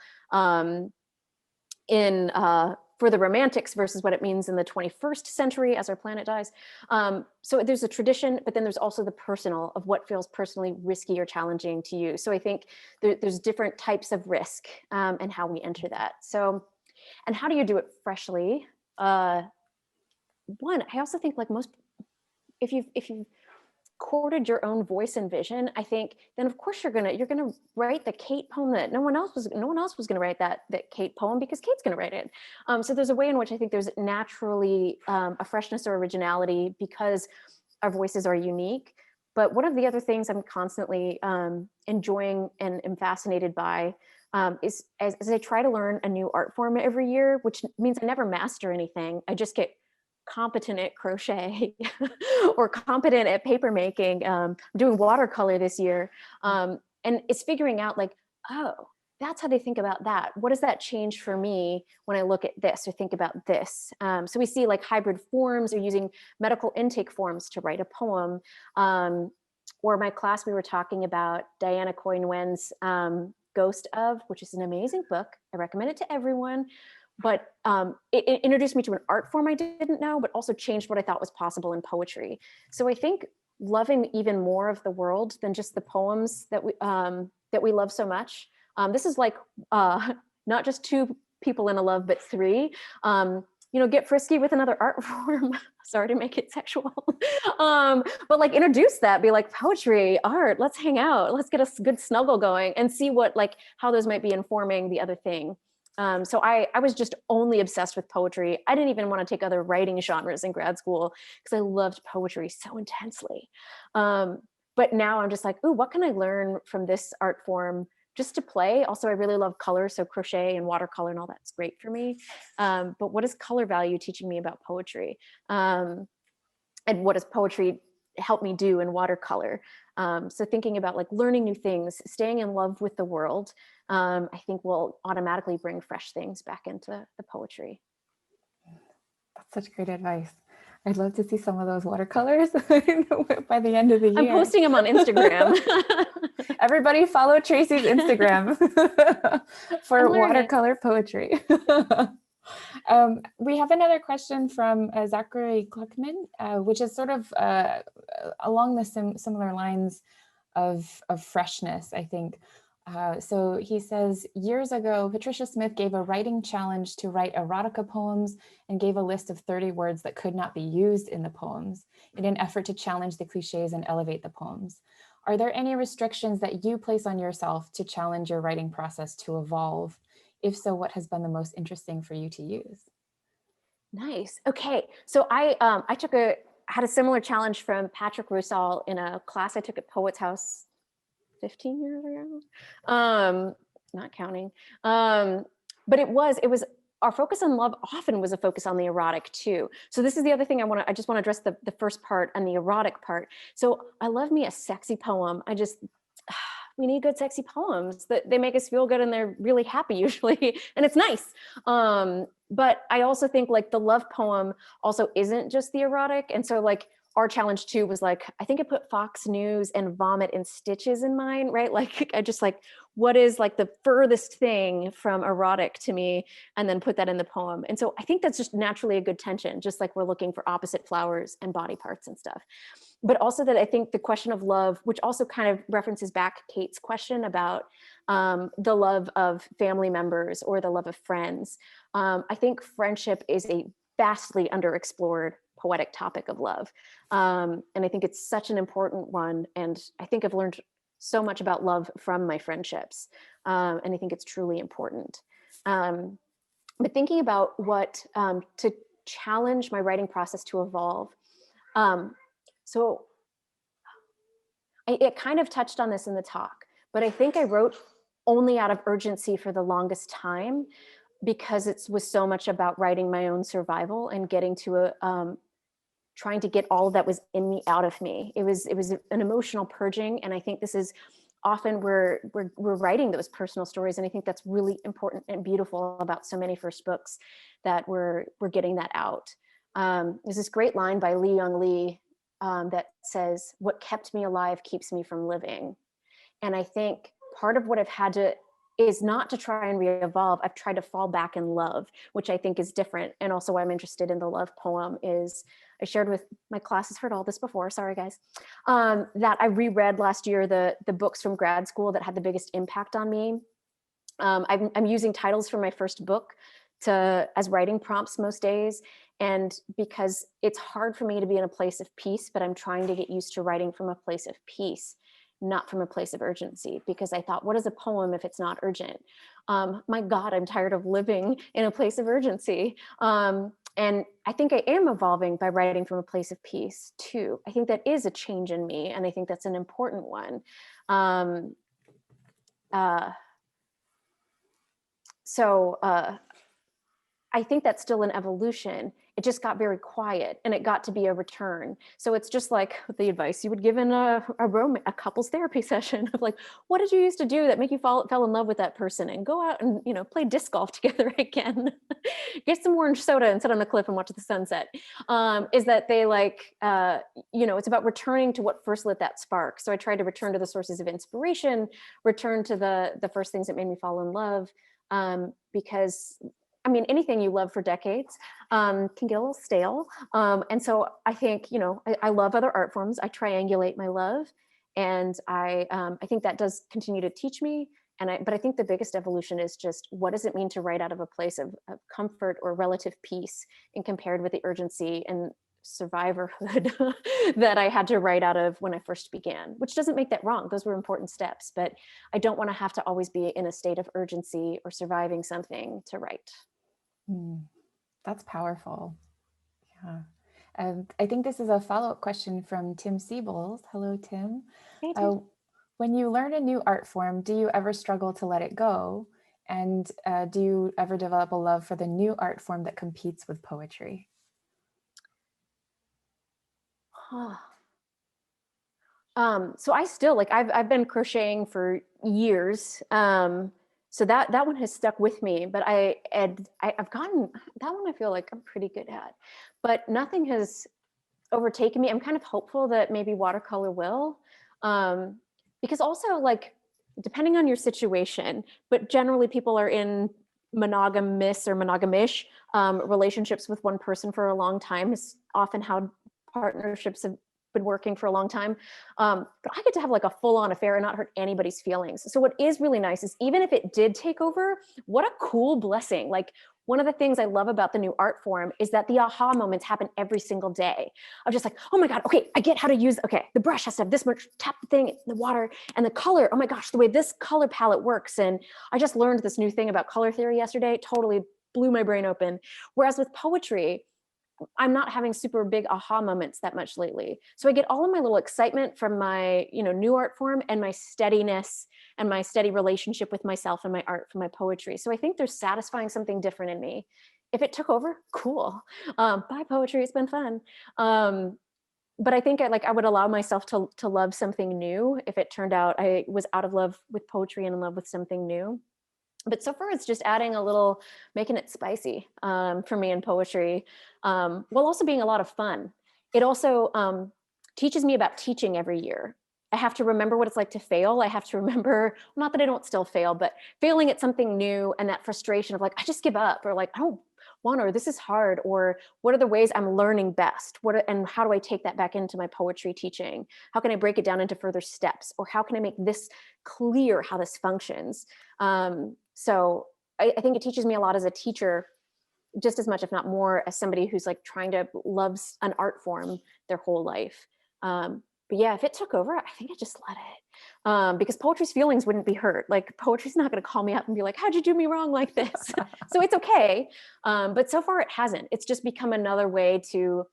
for the Romantics versus what it means in the 21st century as our planet dies. So there's a tradition, but then there's also the personal of what feels personally risky or challenging to you. So I think there's different types of risk and how we enter that. So, and how do you do it freshly? One, I also think like most, if you've courted your own voice and vision, I think then of course you're gonna write the Kate poem that no one else was gonna write that Kate poem, because Kate's gonna write it. So there's a way in which I think there's naturally a freshness or originality because our voices are unique. But one of the other things I'm constantly enjoying and am fascinated by is as I try to learn a new art form every year, which means I never master anything. I just get competent at crochet or competent at paper making. I'm doing watercolor this year. And it's figuring out like, oh, that's how they think about that. What does that change for me when I look at this or think about this? So we see like hybrid forms, or using medical intake forms to write a poem. Or my class, we were talking about Diana Coy Nguyen's Ghost of, which is an amazing book. I recommend it to everyone. But it introduced me to an art form I didn't know, but also changed what I thought was possible in poetry. So I think loving even more of the world than just the poems that we love so much. This is like not just two people in a love, but three. Get frisky with another art form. Sorry to make it sexual. But like introduce that, be like poetry, art, let's hang out, let's get a good snuggle going and see how those might be informing the other thing. So I was just only obsessed with poetry. I didn't even want to take other writing genres in grad school because I loved poetry so intensely. But now I'm just like, ooh, what can I learn from this art form just to play? Also, I really love color. So crochet and watercolor and all that's great for me. But what is color value teaching me about poetry? And what does poetry help me do in watercolor? So thinking about like learning new things, staying in love with the world, I think will automatically bring fresh things back into the poetry. That's such great advice. I'd love to see some of those watercolors by the end of the year. I'm posting them on Instagram. Everybody follow Traci's Instagram for watercolor poetry. We have another question from Zachary Kluckman, which is sort of along the similar lines of freshness, I think. So he says, years ago, Patricia Smith gave a writing challenge to write erotica poems and gave a list of 30 words that could not be used in the poems in an effort to challenge the cliches and elevate the poems. Are there any restrictions that you place on yourself to challenge your writing process to evolve? If so, what has been the most interesting for you to use? Nice. Okay, so I had a similar challenge from Patrick Roussel in a class I took at Poets House 15 years ago, not counting. But it was our focus on love often was a focus on the erotic too. So this is the other thing I just want to address the first part and the erotic part. So I love me a sexy poem. We need good sexy poems that they make us feel good and they're really happy usually, and it's nice. But I also think like the love poem also isn't just the erotic. And so like our challenge too was like, I think I put Fox News and vomit and stitches in mine, right? Like I just like, what is like the furthest thing from erotic to me, and then put that in the poem. And so I think that's just naturally a good tension, just like we're looking for opposite flowers and body parts and stuff. But also that I think the question of love, which also kind of references back Kate's question about the love of family members or the love of friends. I think friendship is a vastly underexplored poetic topic of love. And I think it's such an important one. And I think I've learned so much about love from my friendships. And I think it's truly important. But thinking about what to challenge my writing process to evolve. So it kind of touched on this in the talk, but I think I wrote only out of urgency for the longest time because it was so much about writing my own survival and getting to trying to get all that was in me out of me. It was an emotional purging, and I think this is often we're writing those personal stories, and I think that's really important and beautiful about so many first books that we're getting that out. There's this great line by Lee Young Lee that says, "What kept me alive keeps me from living." And I think part of what I've had to is not to try and re-evolve. I've tried to fall back in love, which I think is different. And also why I'm interested in the love poem is I shared with my class, has heard all this before, sorry guys, that I reread last year the books from grad school that had the biggest impact on me. I'm using titles from my first book as writing prompts most days. And because it's hard for me to be in a place of peace, but I'm trying to get used to writing from a place of peace, not from a place of urgency, because I thought, what is a poem if it's not urgent? My God, I'm tired of living in a place of urgency. And I think I am evolving by writing from a place of peace too. I think that is a change in me, and I think that's an important one. I think that's still an evolution. It just got very quiet and it got to be a return. So it's just like the advice you would give in a couples therapy session of like, what did you used to do that make you fell in love with that person, and go out and, play disc golf together again, get some orange soda and sit on the cliff and watch the sunset. Is that they like, it's about returning to what first lit that spark. So I tried to return to the sources of inspiration, return to the first things that made me fall in love, because anything you love for decades can get a little stale. And so I think, I love other art forms. I triangulate my love. And I think that does continue to teach me. But I think the biggest evolution is just, what does it mean to write out of a place of comfort or relative peace, and compared with the urgency and survivorhood that I had to write out of when I first began, which doesn't make that wrong. Those were important steps, but I don't want to have to always be in a state of urgency or surviving something to write. That's powerful. Yeah. I think this is a follow-up question from Tim Seibles. Hello, Tim. Hey, Tim. When you learn a new art form, do you ever struggle to let it go? And do you ever develop a love for the new art form that competes with poetry? So I still I've been crocheting for years. So that one has stuck with me, but I've gotten that one. I feel like I'm pretty good at, but nothing has overtaken me. I'm kind of hopeful that maybe watercolor will, because also depending on your situation, but generally people are in monogamous or monogamish relationships with one person for a long time is often how partnerships have been working for a long time. But I get to have like a full-on affair and not hurt anybody's feelings. So what is really nice is even if it did take over, what a cool blessing. Like one of the things I love about the new art form is that the aha moments happen every single day. I'm just like, oh my God, okay, I get how to use, okay, the brush has to have this much, tap the thing, the water, and the color, oh my gosh, the way this color palette works. And I just learned this new thing about color theory yesterday, totally blew my brain open. Whereas with poetry, I'm not having super big aha moments that much lately. So I get all of my little excitement from my, new art form and my steadiness and my steady relationship with myself and my art from my poetry. So I think there's satisfying something different in me. If it took over, cool. Bye poetry, it's been fun. But I think I would allow myself to love something new if it turned out I was out of love with poetry and in love with something new. But so far it's just adding a little, making it spicy for me in poetry, while also being a lot of fun. It also teaches me about teaching every year. I have to remember what it's like to fail. I have to remember, not that I don't still fail, but failing at something new and that frustration of like, I just give up, or like, I don't want, or this is hard, or what are the ways I'm learning best? And how do I take that back into my poetry teaching? How can I break it down into further steps? Or how can I make this clear how this functions? So I think it teaches me a lot as a teacher, just as much, if not more, as somebody who's like trying to loves an art form their whole life. But yeah, if it took over, I think I just let it, because poetry's feelings wouldn't be hurt. Like poetry's not going to call me up and be like, how'd you do me wrong like this? So it's okay. But so far it hasn't. It's just become another way to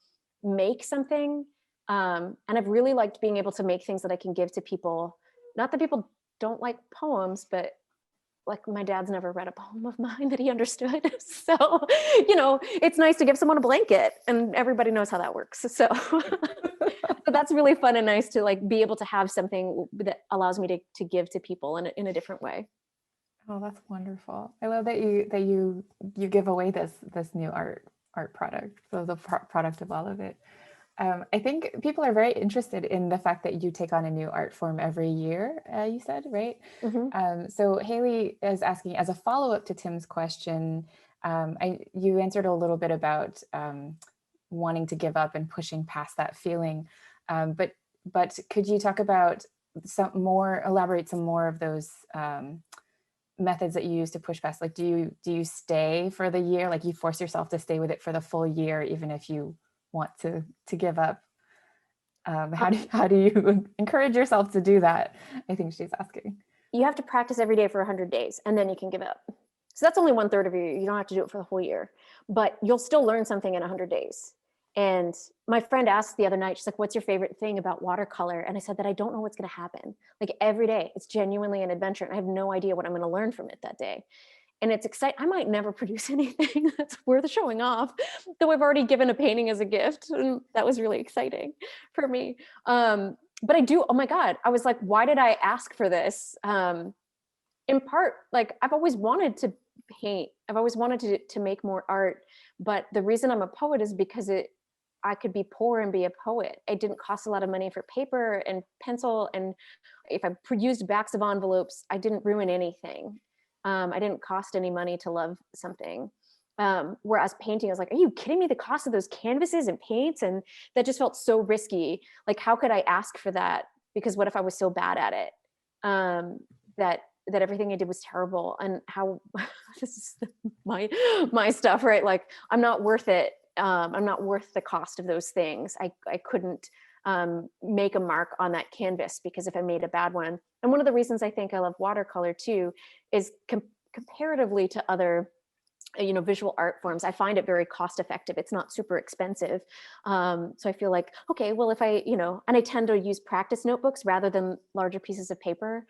make something. And I've really liked being able to make things that I can give to people. Not that people don't like poems, but like my dad's never read a poem of mine that he understood. So, it's nice to give someone a blanket and everybody knows how that works. So, but that's really fun and nice to like be able to have something that allows me to give to people in a different way. Oh, that's wonderful. I love that you give away this new art product. So the product of all of it. I think people are very interested in the fact that you take on a new art form every year, you said, right? Mm-hmm. So Haley is asking, as a follow-up to Tim's question, you answered a little bit about wanting to give up and pushing past that feeling. But could you talk about elaborate some more of those methods that you use to push past? Like, do you stay for the year? Like you force yourself to stay with it for the full year, even if you want to give up? How do you encourage yourself to do that? I think she's asking. You have to practice every day for 100 days and then you can give up. So that's only 1/3 of your year. You don't have to do it for the whole year, but you'll still learn something in 100 days. And my friend asked the other night, she's like, what's your favorite thing about watercolor? And I said that I don't know what's going to happen. Like every day, it's genuinely an adventure. And I have no idea what I'm going to learn from it that day. And it's exciting. I might never produce anything that's worth showing off, though I've already given a painting as a gift. And that was really exciting for me. But I do, oh my God, I was like, why did I ask for this? In part, like I've always wanted to paint. I've always wanted to make more art. But the reason I'm a poet is because I could be poor and be a poet. It didn't cost a lot of money for paper and pencil. And if I used backs of envelopes, I didn't ruin anything. I didn't cost any money to love something. Whereas painting, I was like, are you kidding me? The cost of those canvases and paints, and that just felt so risky. Like, how could I ask for that? Because what if I was so bad at it that everything I did was terrible? And how this is my stuff, right? Like, I'm not worth it. I'm not worth the cost of those things. I couldn't make a mark on that canvas because if I made a bad one. And one of the reasons I think I love watercolor too is comparatively to other visual art forms, I find it very cost effective. It's not super expensive. So I feel like, okay, well, if I, and I tend to use practice notebooks rather than larger pieces of paper,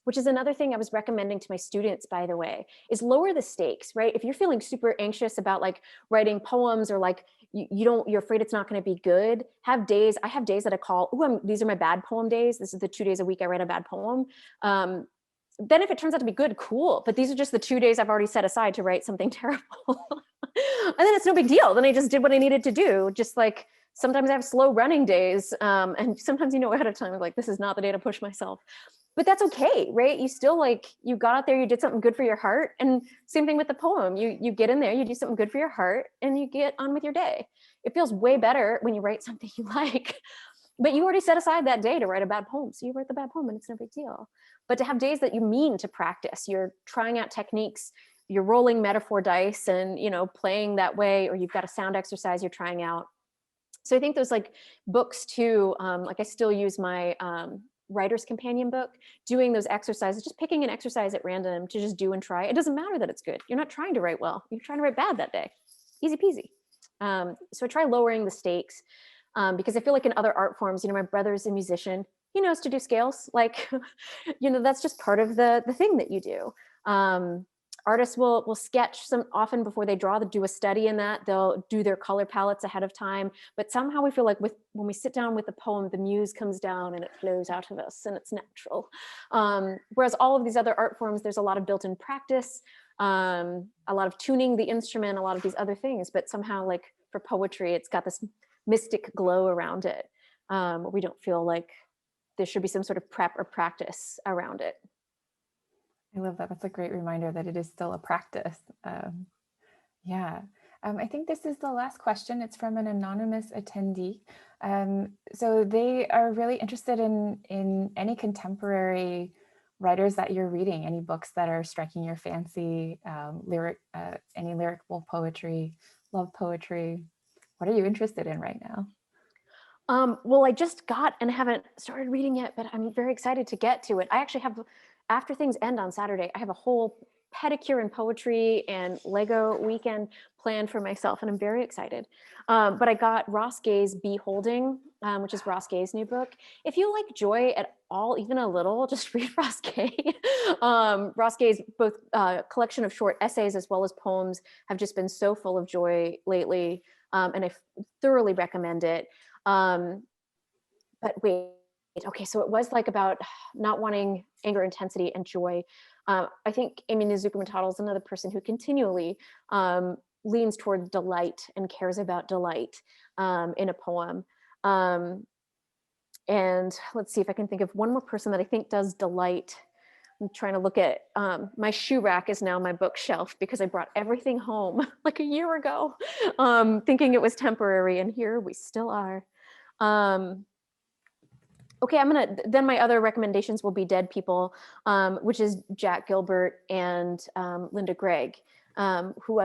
which is another thing I was recommending to my students, by the way, is lower the stakes, right? If you're feeling super anxious about like writing poems or like you're afraid it's not going to be good, I have days that I call, these are my bad poem days. This is the 2 days a week I write a bad poem. Then if it turns out to be good, cool. But these are just the 2 days I've already set aside to write something terrible. And then it's no big deal. Then I just did what I needed to do. Just like Sometimes I have slow running days. And sometimes you know ahead of time, like, this is not the day to push myself. But that's okay, right? You still you got out there, you did something good for your heart. And same thing with the poem. You get in there, you do something good for your heart, and you get on with your day. It feels way better when you write something you like. But you already set aside that day to write a bad poem. So you write the bad poem and it's no big deal. But to have days that you mean to practice, you're trying out techniques, you're rolling metaphor dice and, playing that way, or you've got a sound exercise you're trying out. So I think those books too, I still use my writer's companion book, doing those exercises, just picking an exercise at random to just do and try. It doesn't matter that it's good. You're not trying to write well. You're trying to write bad that day. Easy peasy. So I try lowering the stakes because I feel like in other art forms, my brother's a musician. He knows to do scales. That's just part of the thing that you do. Artists will sketch often before they draw. They'll do a study in that. They'll do their color palettes ahead of time. But somehow we feel like when we sit down with a poem, the muse comes down and it flows out of us and it's natural. Whereas all of these other art forms, there's a lot of built-in practice, a lot of tuning the instrument, a lot of these other things. But somehow for poetry, it's got this mystic glow around it. We don't feel like there should be some sort of prep or practice around it. I love that. That's a great reminder that it is still a practice. I think this is the last question. It's from an anonymous attendee. So they are really interested in any contemporary writers that you're reading, any books that are striking your fancy, any lyrical poetry, love poetry. What are you interested in right now? Well, I just got and haven't started reading yet, but I'm very excited to get to it. I actually have, after things end on Saturday, I have a whole pedicure and poetry and Lego weekend planned for myself, and I'm very excited. But I got Ross Gay's Beholding, which is Ross Gay's new book. If you like joy at all, even a little, just read Ross Gay. Ross Gay's both collection of short essays as well as poems have just been so full of joy lately, and I thoroughly recommend it. But wait, okay, so it was about not wanting anger, intensity, and joy. I think Amy Nezuko-Matado is another person who continually leans toward delight and cares about delight in a poem. And let's see if I can think of one more person that I think does delight. I'm trying to look at, my shoe rack is now my bookshelf because I brought everything home a year ago, thinking it was temporary, and here we still are. Okay, then my other recommendations will be Dead People, which is Jack Gilbert and Linda Gregg, who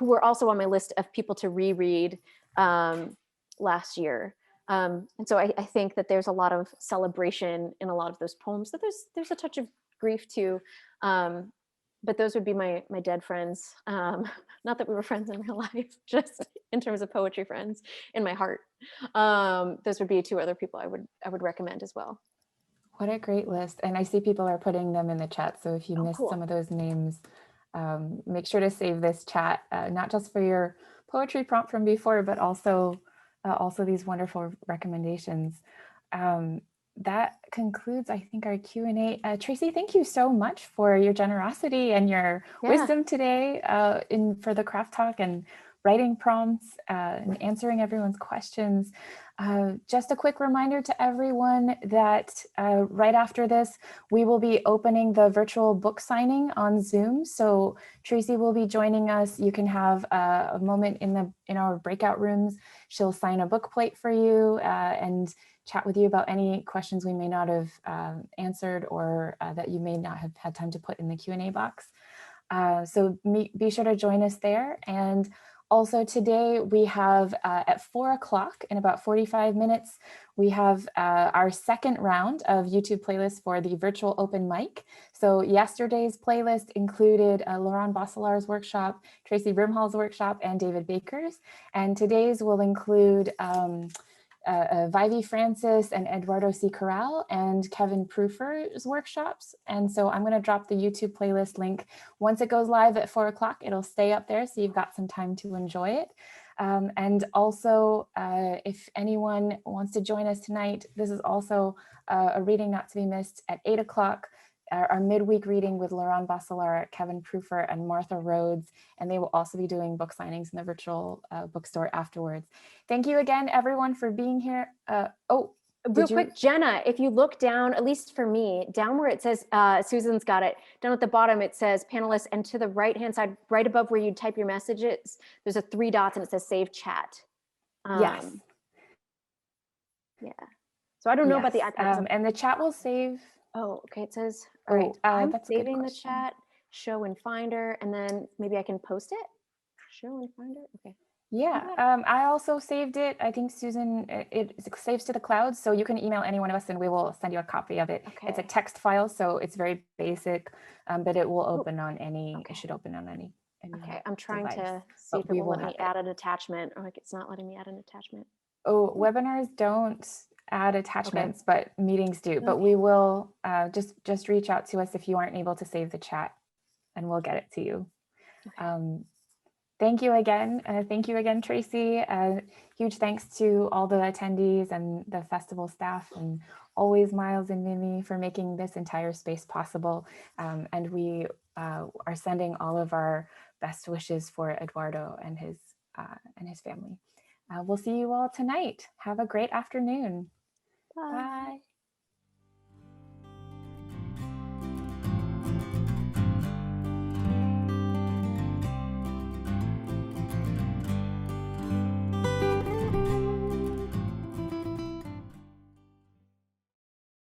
were also on my list of people to reread last year. And so I think that there's a lot of celebration in a lot of those poems. So there's a touch of grief too. But those would be my dead friends. Not that we were friends in real life, just in terms of poetry friends in my heart. Those would be two other people I would recommend as well. What a great list. And I see people are putting them in the chat. So if you missed cool. some of those names, make sure to save this chat, not just for your poetry prompt from before, but also these wonderful recommendations. That concludes, I think, our Q&A. Traci, thank you so much for your generosity and your wisdom today for the craft talk and writing prompts and answering everyone's questions. Just a quick reminder to everyone that right after this, we will be opening the virtual book signing on Zoom. So Traci will be joining us. You can have a moment in our breakout rooms. She'll sign a book plate for you and chat with you about any questions we may not have answered or that you may not have had time to put in the Q&A box. So be sure to join us there. And also today we have at 4 o'clock in about 45 minutes, we have our second round of YouTube playlists for the virtual open mic. So yesterday's playlist included Laure-Anne Bosselaar's workshop, Traci Brimhall's workshop, and David Baker's. And today's will include Vievee Francis and Eduardo C. Corral and Kevin Prufer's workshops. And so I'm going to drop the YouTube playlist link. Once it goes live at 4 o'clock, it'll stay up there, so you've got some time to enjoy it. And also, if anyone wants to join us tonight, this is also a reading not to be missed at 8 o'clock. our midweek reading with Laure-Anne Bosselaar, Kevin Prufer, and Martha Rhodes, and they will also be doing book signings in the virtual bookstore afterwards. Thank you again, everyone, for being here. Real quick, Jenna, if you look down, at least for me, down where it says, Susan's got it, down at the bottom, it says panelists, and to the right-hand side, right above where you type your messages, there's a 3 dots and it says save chat. Yes. Yeah. So I don't know about the iPad. And the chat will save. Oh, okay. It says, all right, I'm that's a good saving the question. chat, show in Finder, and then maybe I can post it. Show in Finder. Okay. Yeah, I also saved it. I think Susan, it saves to the cloud, so you can email any one of us and we will send you a copy of it. Okay. It's a text file, so it's very basic, but it will open on any, Okay. It should open on any Okay, I'm trying device, to see if it we will let me have add an attachment. Oh, like it's not letting me add an attachment. Oh, webinars don't add attachments, but meetings do. But we will just reach out to us if you aren't able to save the chat, and we'll get it to you. Okay. Thank you again. Thank you again, Traci. Huge thanks to all the attendees and the festival staff, and always Miles and Mimi for making this entire space possible. And we are sending all of our best wishes for Eduardo and his family. We'll see you all tonight. Have a great afternoon. Bye.